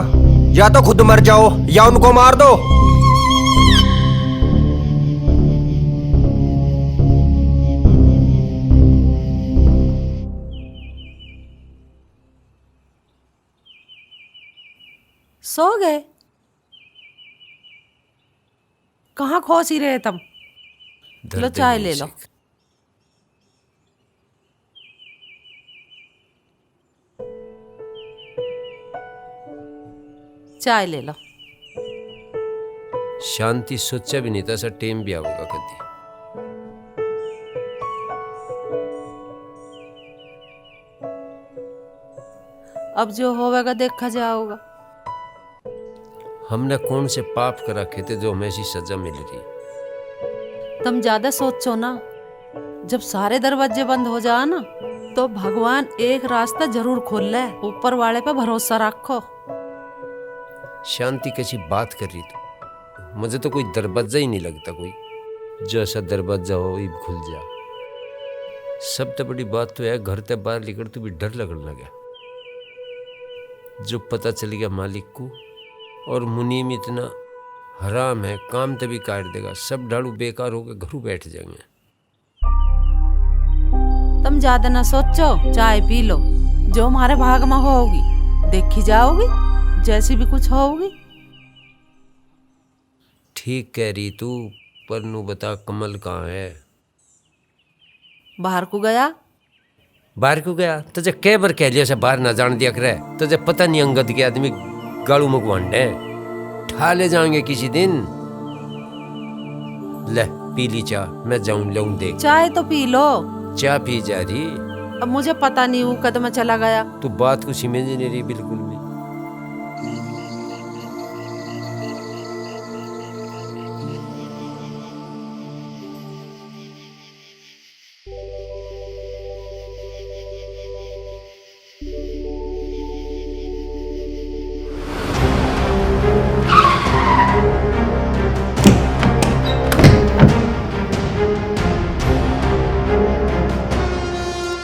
S9: या तो खुद मर जाओ या उनको मार दो।
S6: सो गए? कहाँ खोस ही रहे तुम? लो चाय ले लो। चाय ले लो।
S3: शांति सोचा भी नहीं था सर, टेम भी आऊंगा कभी।
S6: अब जो होगा देखा जाओगा।
S3: हमने कौन से पाप कर रखे थे जो हमें ऐसी सजा मिल रही?
S6: तुम ज्यादा सोचो ना। जब सारे दरवाजे बंद हो जाए ना तो भगवान एक रास्ता जरूर खोल ले। ऊपर वाले पे भरोसा रखो।
S3: शांति कैसी बात कर रही थी? मुझे तो कोई दरवाजा ही नहीं लगता, कोई जैसा दरवाजा हो ये खुल जा। सब तो बड़ी बात तो है, घर से बाहर निकल तो भी डर लगने लगा। जो पता चल गया मालिक को, और मुनीम इतना हराम है, काम तभी काट देगा। सब डाड़ू बेकार होकर घरों बैठ जाएंगे।
S6: तुम ज्यादा ना सोचो, चाय पी लो। जो हमारे भाग में होगी देखी जाओगी, जैसी भी कुछ होगी।
S3: ठीक कह रही तू, पर नू बता कमल कहाँ है?
S6: बाहर को गया।
S3: बाहर को गया? तुझे कई बार कह लिया से बाहर ना जान दिया करे। तुझे पता नहीं अंगद के आदमी गाड़ू मुकवांडे ठा ले जाएंगे किसी दिन। ले पी ली चाय, मैं जाऊं लाऊं देख।
S6: चाय तो पी लो।
S3: चाय पी जा रही।
S6: अब मुझे पता नहीं वो कद में चला गया।
S3: तू बात को समझ नहीं रही बिल्कुल भी।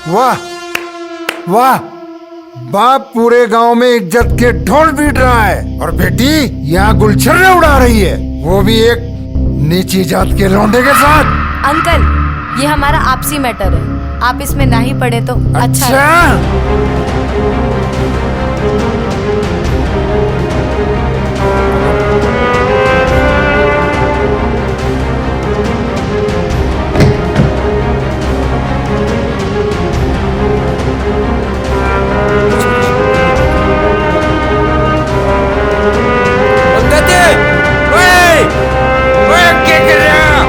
S11: वाह वाह, बाप पूरे गांव में इज्जत के ढोल पीट रहा है और बेटी यहाँ गुलछर्रे उड़ा रही है, वो भी एक नीची जात के लौंडे के साथ।
S5: अंकल, ये हमारा आपसी मैटर है, आप इसमें ना ही पड़े तो अच्छा है।
S3: क्या कर रहा?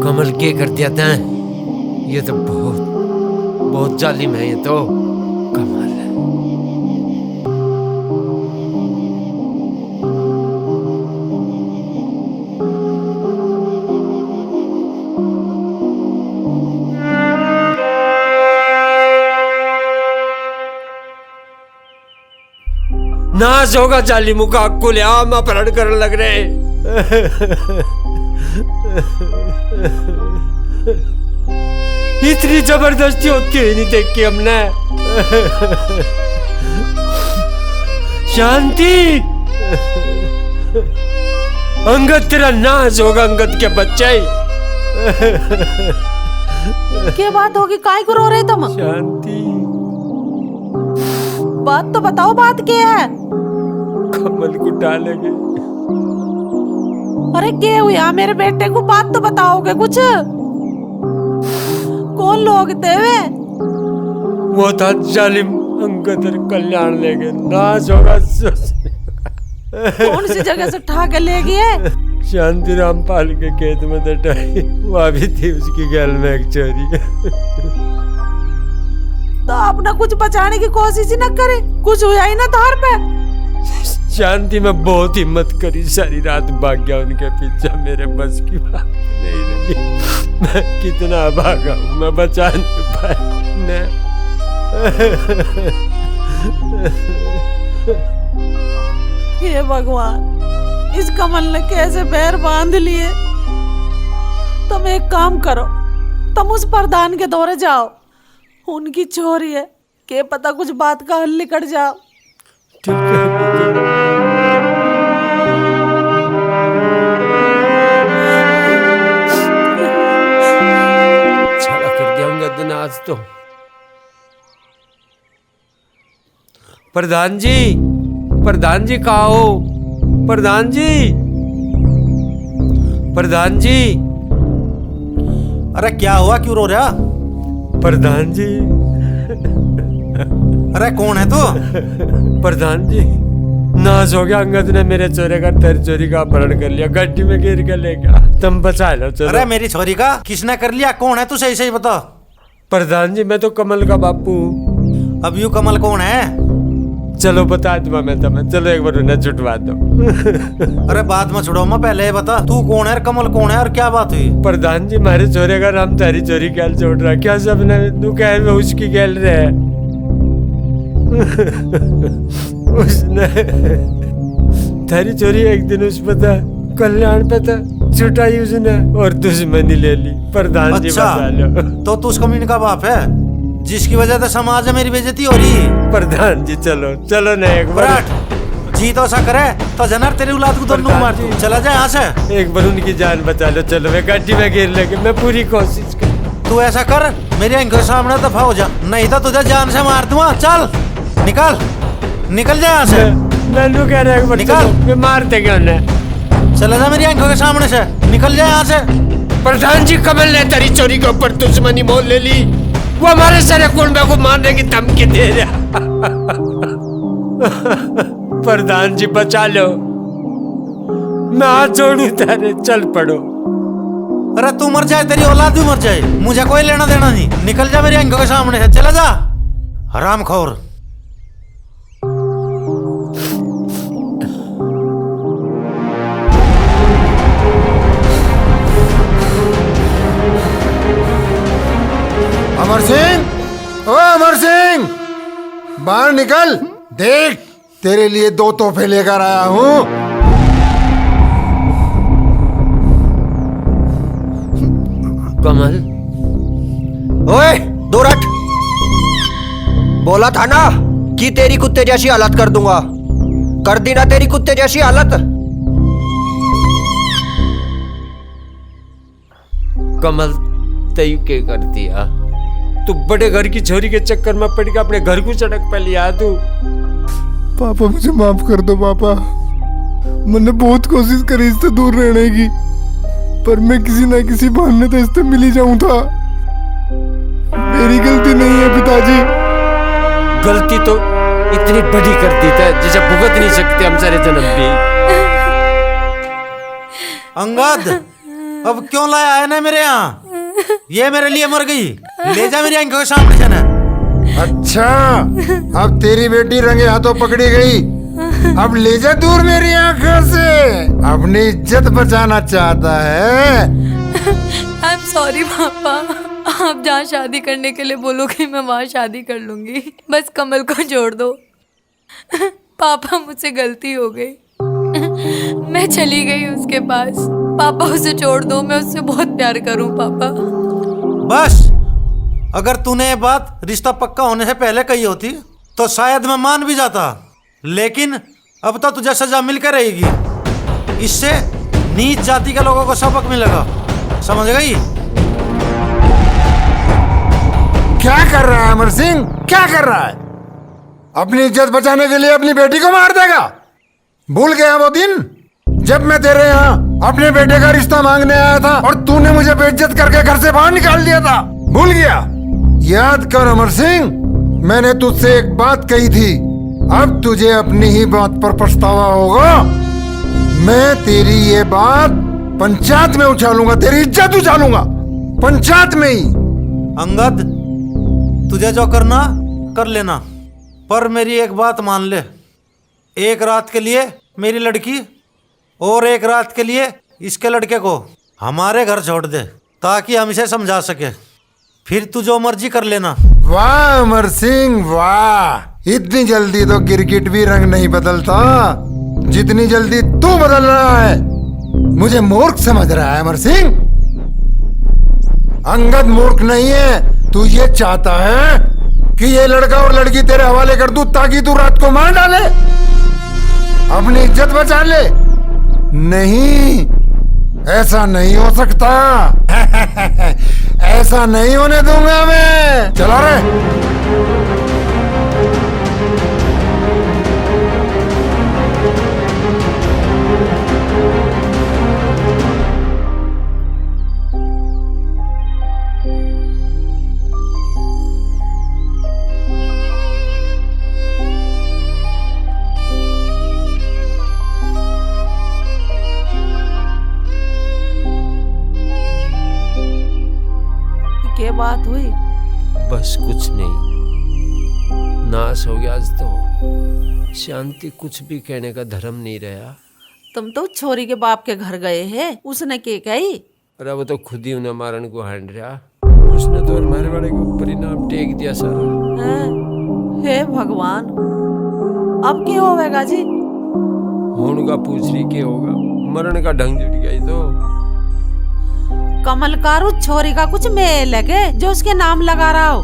S3: कमल के कर दिया था? ये तो बहुत बहुत जालिम है ये तो। कमल नाश होगा जालिमों का, खुलेआम अपहरण करने लग रहे। इतनी जबरदस्ती होती हुई नहीं देखी हमने। शांति, अंगद तेरा नाश होगा, अंगद के बच्चे।
S6: क्या बात होगी, काय को रो रहे तुम?
S3: शांति,
S6: बात तो बताओ, बात क्या है?
S3: कमल को डालेंगे।
S6: अरे क्या हुआ मेरे बेटे को, बात तो बताओगे कुछ? कौन लोग थे वे?
S3: वो था जालिम अंगद और कल्याण ले गए, नाश होगा।
S6: कौन सी जगह से उठा के ले गए?
S3: शांति रामपाल के खेत में दटाई, वहां भी थी उसकी गैल में एक चोरी।
S6: तो अपना कुछ बचाने की कोशिश ही न करे, कुछ हुआ ही ना तार पे।
S3: शांति में बहुत हिम्मत करी, सारी रात भाग गया उनके पीछे, मेरे बस की बात नहीं रही। मैं कितना भागा हूँ, मैं बचा नहीं पाया।
S6: हे भगवान, इस कमल ने कैसे पैर बांध लिए। तुम एक काम करो, तुम उस प्रधान के दौरे जाओ, उनकी छोरी है, के पता कुछ बात का हल निकल जाओ।
S3: ठीक है। छड़ा कर दिया अंगद ने आज तो। प्रधान जी, प्रधान जी कहाँ हो? प्रधान जी, प्रधान जी।
S4: अरे क्या हुआ, क्यों रो रहा?
S3: प्रधान जी।
S4: अरे कौन है तू?
S3: प्रधान जी, नाश हो गया, अंगद ने मेरे चोरे का तेरी चोरी का अपहरण कर लिया, गड्डी में गिर के ले गया, तुम बचा लो। चलो।
S4: अरे मेरी छोरी का किसने कर लिया? कौन है तू? सही सही बता।
S3: प्रधान जी, मैं तो कमल का बापू।
S4: अब यू कमल कौन है?
S3: चलो बता दूंगा मैं तुम्हें, चलो एक बार उन्हें छुटवा दो।
S4: अरे बाद में छुड़ाओ, मैं पहले बता तू कौन है और कमल कौन है और क्या बात हुई?
S3: प्रधान जी, मारे चोरे का नाम तारी चोरी गैल छोड़ रहा, क्या सबने तू कह में उसकी गैल रहे। उसने तारी चोरी एक दिन उस पता कल्याण पे था, छुटाई उसने और दुश्मनी ले ली। प्रधान जी बता लो।
S4: तो तू उस कमीने का बाप है जिसकी वजह से समाज में मेरी बेइज्जती हो रही है?
S3: प्रधान जी चलो चलो ना एक बार।
S4: जी तो ऐसा करे तो जनर तेरी औलाद को दोनों मार दूं। चला जाए यहाँ से।
S3: एक बार उनकी जान बचा लो। चलो, मैं गाड़ी में गिर लगे, मैं पूरी कोशिश कर।
S4: तू ऐसा कर, मेरी आंखों के सामने दफा हो जा, नहीं तो तुझे जान से मार दूंगा। चल निकल, निकल जा यहाँ से।
S3: नन्नू कह रहे हैं
S4: निकल,
S3: मैं मार देंगे उन्हें।
S4: चला जा मेरी आंखों के सामने से, निकल जा यहाँ से।
S3: प्रधान जी, कमल ने तेरी चोरी के ऊपर दुश्मनी मोल ले ली, वो हमारे सारे कुंडा को मारने की धमकी दे रहा। प्रधान जी बचा लो, मैं हाथ जोड़ू तेरे, चल पड़ो।
S4: अरे तू मर जाए, तेरी औलाद भी मर जाए, मुझे कोई लेना देना नहीं। निकल जा मेरी आंखों के सामने से, चला जा हरामखोर।
S11: अमर सिंह, ओ अमर सिंह, बाहर निकल, देख तेरे लिए 2 तोहफे लेकर आया हूं।
S3: कमल,
S9: ओए दूर हट। बोला था ना कि तेरी कुत्ते जैसी हालत कर दूंगा, कर दी ना तेरी कुत्ते जैसी हालत।
S3: कमल, तय के कर दिया? तू बड़े घर की छोरी के चक्कर में पड़ के अपने घर को सड़क पे लिया तू।
S2: पापा मुझे माफ कर दो पापा, मैंने बहुत कोशिश करी इससे दूर रहने की, पर मैं किसी ना किसी बहाने तो इससे मिल ही जाऊं था। मेरी गलती नहीं है पिताजी।
S3: गलती तो इतनी बड़ी कर दी था जिसे भुगत नहीं सकते हम सारे जन्म भी।
S4: अंगद, अब क्यों लाया है ना मेरे यहाँ? ये मेरे लिए मर गई। ले जा मेरी आंखों के सामने से ना।
S11: अच्छा, अब तेरी बेटी रंगे हाथों पकड़ी गई। अब ले जा दूर मेरी आंखों से। अपनी इज्जत बचाना चाहता है।
S5: आई एम सॉरी पापा, आप जहाँ शादी करने के लिए बोलोगे मैं वहाँ शादी कर लूंगी। बस कमल को छोड़ दो। पापा मुझसे गलती हो गई, मैं चली गई उसके पास। पापा उसे छोड़ दो, मैं उससे बहुत प्यार करूं पापा।
S4: बस, अगर तूने ये बात रिश्ता पक्का होने से पहले कही होती तो शायद मैं मान भी जाता, लेकिन अब तो तुझे सजा मिलकर रहेगी। इससे नीच जाति के लोगों को सबक मिलेगा, समझ गई?
S11: क्या कर रहा है अमर सिंह? क्या कर रहा है? अपनी इज्जत बचाने के लिए अपनी बेटी को मार देगा? भूल गया वो दिन जब मैं तेरे यहाँ अपने बेटे का रिश्ता मांगने आया था और तूने मुझे बेइज्जत करके घर से बाहर निकाल दिया था? भूल गया? याद कर अमर सिंह, मैंने तुझसे एक बात कही थी। अब तुझे अपनी ही बात पर पछतावा होगा। मैं तेरी ये बात पंचायत में उछालूंगा, तेरी इज्जत उछालूंगा पंचायत में ही।
S4: अंगद, तुझे जो करना कर लेना, पर मेरी एक बात मान ले। एक रात के लिए मेरी लड़की और एक रात के लिए इसके लड़के को हमारे घर छोड़ दे, ताकि हम इसे समझा सके। फिर तू जो मर्जी कर लेना।
S11: वाह अमर सिंह वाह, इतनी जल्दी तो क्रिकेट भी रंग नहीं बदलता जितनी जल्दी तू बदल रहा है। मुझे मूर्ख समझ रहा है अमर सिंह? अंगद मूर्ख नहीं है। तू ये चाहता है कि ये लड़का और लड़की तेरे हवाले कर दूं ताकि तू रात को मार डाले, अपनी इज्जत बचा ले। नहीं, ऐसा नहीं हो सकता। ऐसा नहीं होने दूंगा मैं। चलो रे।
S6: क्या बात हुई?
S3: बस कुछ नहीं, नाश हो गया आज तो। शांति कुछ भी कहने का धर्म नहीं रहा।
S6: तुम तो छोरी के बाप के घर गए हैं, उसने क्या कही?
S3: अरे वो तो खुद ही उन्हें मारन को हांड रहा। उसने तो हमारे वाले के ऊपर ही नाम टेक दिया सारा।
S6: हे भगवान, अब क्या होगा जी?
S3: होने का पूछ रही क्या होगा? मरण का ढंग जुट गया तो।
S6: कमल कारू छोरी का कुछ मेल है के जो उसके नाम लगा रहा हो?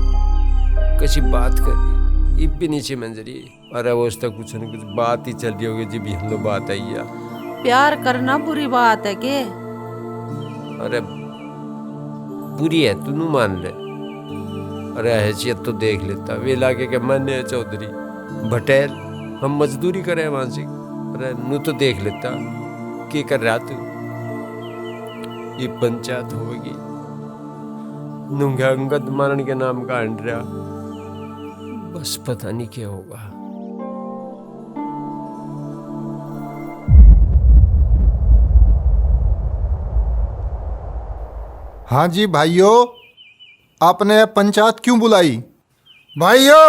S3: कशी बात कर रही, इब भी नीचे मंजरी। अरे वो उसका कुछ न कुछ बात ही चल रही होगी जी भी हम लोग बात आई है।
S6: प्यार करना बुरी बात है के?
S3: अरे बुरी है तू नू मान ले। अरे हैसियत तो देख लेता, वे लागे के मन है चौधरी भटेल, हम मजदूरी करे मानसिक। अरे नू तो देख लेता क्या कर रहा तू। ये पंचायत होगी, नुंगा अंगद मारन के नाम का अंडरा। बस पता नहीं क्या होगा।
S11: हाँ जी भाइयों, आपने पंचायत क्यों बुलाई? भाइयों,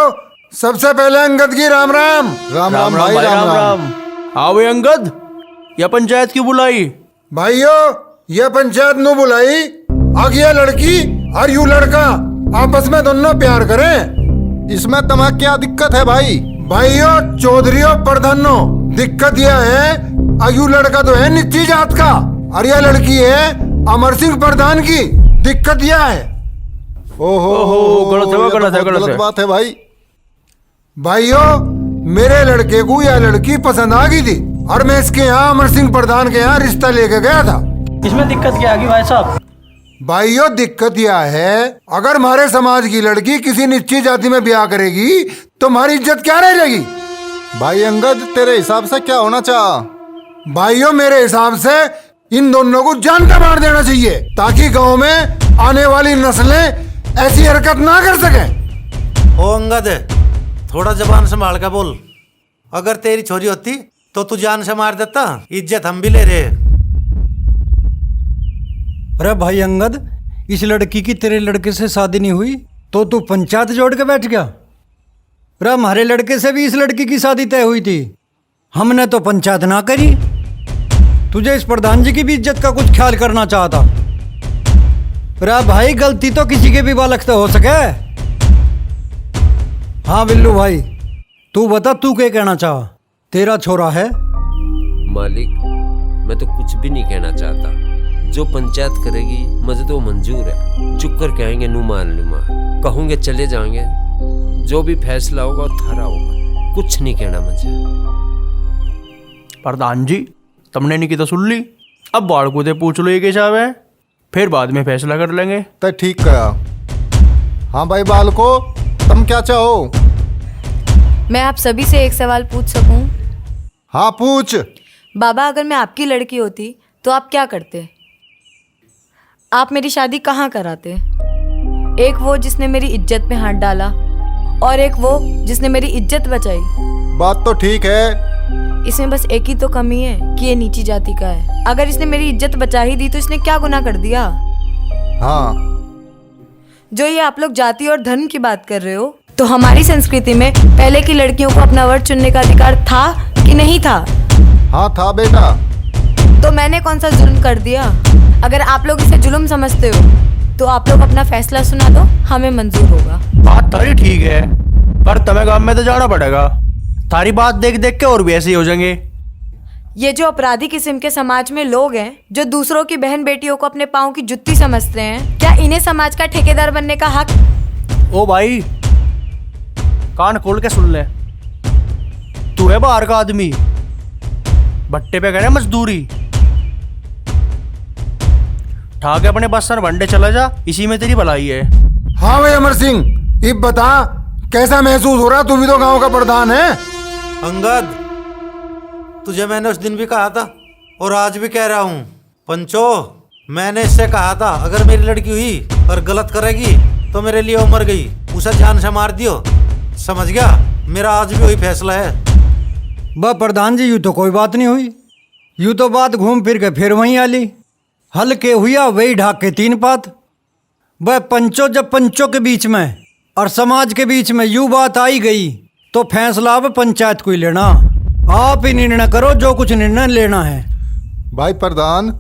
S11: सबसे पहले अंगद की राम राम।
S8: राम राम भाई, राम राम। आओ अंगद, यह पंचायत क्यों बुलाई?
S11: भाइयों, यह पंचायत नु बुलाई आगे ये लड़की और यू लड़का आपस में दोनों प्यार करें। इसमें तुम्हें क्या दिक्कत है भाई? भाइयों, चौधरियों, प्रधानों, दिक्कत यह है अयू लड़का तो है निच्ची जात का और यह लड़की है अमर सिंह प्रधान की। दिक्कत यह है।
S8: ओहो, गलत
S11: बात है भाई। भाइयों, मेरे लड़के को यह लड़की पसंद आ गई थी और मैं इसके यहाँ अमर सिंह प्रधान के यहाँ रिश्ता लेके गया था।
S8: इसमें दिक्कत क्या आगी भाई साहब?
S11: भाइयों, दिक्कत यह है अगर हमारे समाज की लड़की किसी निश्चित जाति में ब्याह करेगी तो हमारी इज्जत क्या रह जाएगी? भाई अंगद, तेरे हिसाब से क्या होना चाह? भाइयों, मेरे हिसाब से इन दोनों को जान का मार देना चाहिए ताकि गांव में आने वाली नस्लें ऐसी हरकत ना कर सकें।
S4: ओ अंगद, थोड़ा जबान संभाल कर बोल। अगर तेरी छोरी होती तो तू जान से मार देता। इज्जत हम भी ले रहे।
S10: अरे भाई अंगद, इस लड़की की तेरे लड़के से शादी नहीं हुई तो तू पंचायत जोड़ के बैठ गया। अरे हमारे लड़के से भी इस लड़की की शादी तय हुई थी, हमने तो पंचायत ना करी। तुझे इस प्रधान जी की भी इज्जत का कुछ ख्याल करना चाहता। अरे भाई, गलती तो किसी के भी बालक से हो सके। हाँ बिल्लू भाई, तू बता, तू क्या कहना चाह? तेरा छोरा है।
S3: मालिक, मैं तो कुछ भी नहीं कहना चाहता। जो पंचायत करेगी मुझे तो मंजूर है। चुप कर कहेंगे नू मान लूमा, कहूँगे चले जाएंगे। जो भी फैसला होगा वो थारा होगा, कुछ नहीं कहना मुझे।
S8: प्रधान जी, तुमने नहीं की तो सुन ली। अब बाढ़ को दे पूछ लो ये कैसा है, फिर बाद में फैसला कर लेंगे।
S11: तो ठीक कहा। हाँ भाई बालको, तुम क्या चाहो?
S5: मैं आप सभी से एक सवाल पूछ सकूं?
S11: हाँ पूछ।
S5: बाबा, अगर मैं आपकी लड़की होती तो आप क्या करते? आप मेरी शादी कहाँ कराते? एक वो जिसने मेरी इज्जत पे हाथ डाला और एक वो जिसने मेरी इज्जत बचाई।
S11: बात तो ठीक है।
S5: इसमें बस एक ही तो कमी है कि ये नीची जाति का है। अगर इसने मेरी इज्जत बचा ही दी तो इसने क्या गुनाह कर दिया?
S11: हाँ।
S5: जो ये आप लोग जाति और धर्म की बात कर रहे हो, तो हमारी संस्कृति में पहले की लड़कियों को अपना वर चुनने का अधिकार था कि नहीं था?
S11: हाँ था बेटा।
S5: तो मैंने कौन सा जुल्म कर दिया? अगर आप लोग इसे जुल्म समझते हो तो आप लोग अपना फैसला सुना दो, हमें मंजूर होगा।
S8: बात तारी ठीक है, पर तुम्हें गांव में तो जाना पड़ेगा। तारी बात देख देख के और भी ऐसे ही हो जाएंगे।
S5: ये जो अपराधी किस्म के समाज में लोग हैं, जो दूसरों की बहन बेटियों को अपने पाँव की जुत्ती समझते हैं, क्या इन्हें समाज का ठेकेदार बनने का हक?
S8: ओ भाई, कान खोल के सुन ले। तू है बाहर का आदमी, भट्टे पे करे मजदूरी, ठाके अपने बस्तर भंडे चला जा, इसी में तेरी भलाई है।
S11: हाँ भाई अमर सिंह, अब बता कैसा महसूस हो रहा? तू भी तो गांव का प्रधान है।
S4: अंगद, तुझे मैंने उस दिन भी कहा था और आज भी कह रहा हूँ, पंचो, मैंने इससे कहा था अगर मेरी लड़की हुई और गलत करेगी तो मेरे लिए वो मर गई, उसे जान से मार दियो। समझ गया? मेरा आज भी वही फैसला है।
S10: बा प्रधान जी, यूँ तो कोई बात नहीं हुई, यूँ तो बात घूम फिर के फिर वहीं आली। हल्के हुआ वही ढाक के तीन पात। वह पंचो, जब पंचों के बीच में और समाज के बीच में यूँ बात आई गई तो फैसला अब पंचायत को ही लेना। आप ही निर्णय करो जो कुछ निर्णय लेना है।
S11: भाई प्रधान,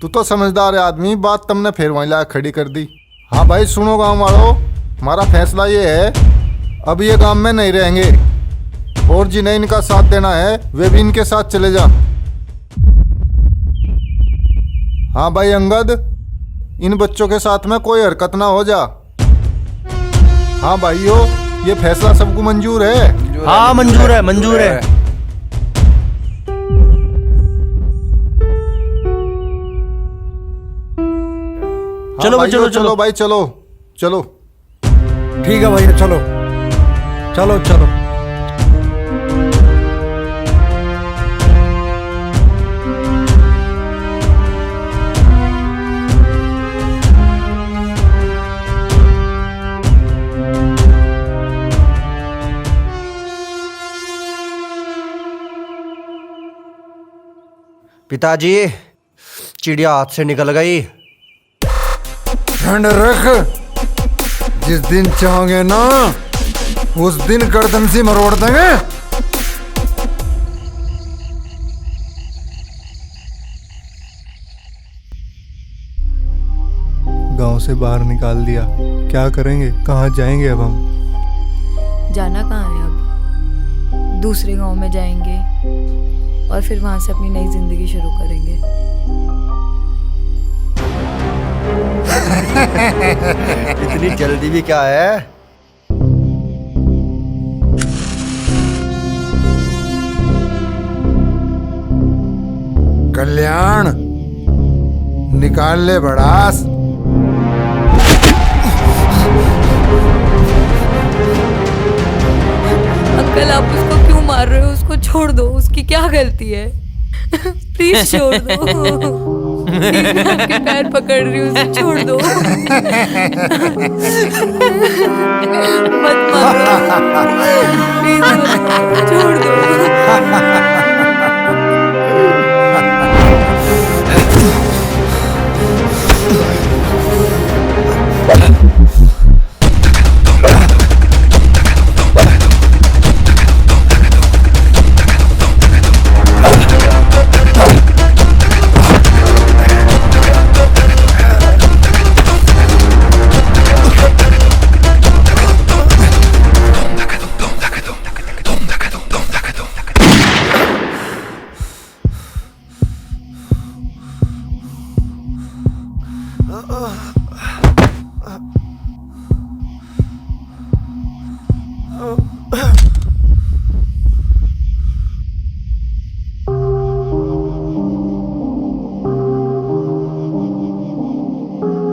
S11: तू तो समझदार है आदमी, बात तुमने फिर वहीं ला खड़ी कर दी। हाँ भाई सुनो गाँव वालों, हमारा फैसला ये है, अब ये गांव में नहीं रहेंगे और जिन्हें इनका साथ देना है वे भी इनके साथ चले जा। हाँ भाई अंगद, इन बच्चों के साथ में कोई हरकत ना हो जा। हाँ भाइयों, ये फैसला सबको मंजूर है?
S8: हाँ मंजूर है, मंजूर है।
S11: चलो भाई, चलो भाई, चलो चलो।
S10: ठीक है भैया, चलो चलो चलो।
S9: पिताजी, चिड़िया हाथ से निकल गई।
S11: ठंड रख, जिस दिन चाहोगे ना उस दिन गर्दन से मरोड़ देंगे।
S2: गांव से बाहर निकाल दिया, क्या करेंगे? कहाँ जाएंगे अब हम?
S5: जाना कहाँ है अब? दूसरे गांव में जाएंगे और फिर वहां से अपनी नई जिंदगी शुरू करेंगे।
S9: इतनी जल्दी भी क्या है?
S11: कल्याण, निकाल ले भड़ास।
S5: अंकल, आप उसको क्यों मार रहे हो? उसको छोड़ दो, उसकी क्या गलती है? प्लीज छोड़ दो। प्लीज, मैं आपके पैर पकड़ रही हूँ, उसे छोड़ दो। मत मारो, प्लीज छोड़ दो।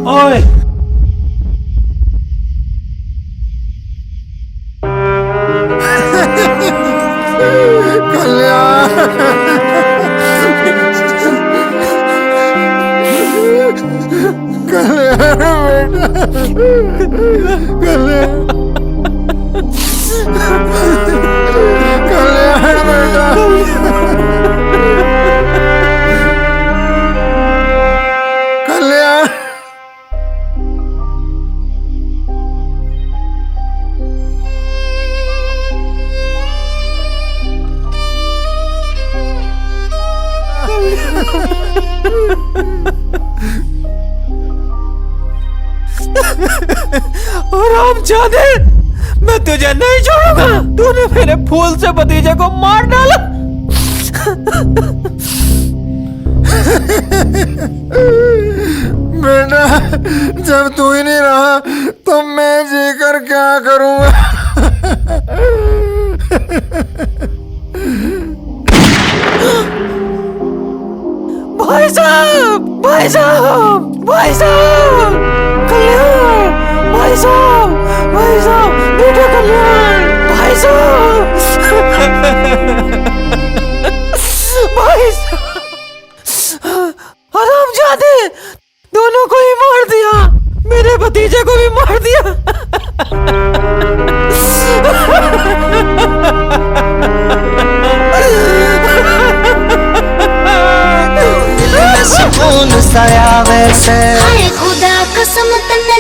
S8: ओए
S1: हरामजादे, मैं तुझे नहीं छोड़ूंगा। तूने मेरे फूल से भतीजे को मार डाला।
S11: बेटा, जब तू ही नहीं रहा तो मैं जीकर क्या करूंगा?
S1: भाई साहब, भाई साहब, भाई साहब, कल्याण, भाई साहब, भाई साहब, बेटा कल्याण, भाई साहब, भाई साहब, हरामजादे, दोनों को ही मार दिया, मेरे भतीजे को भी मार दिया।
S12: सुकून साया वैसे
S13: हाय खुदा कसम तन्ने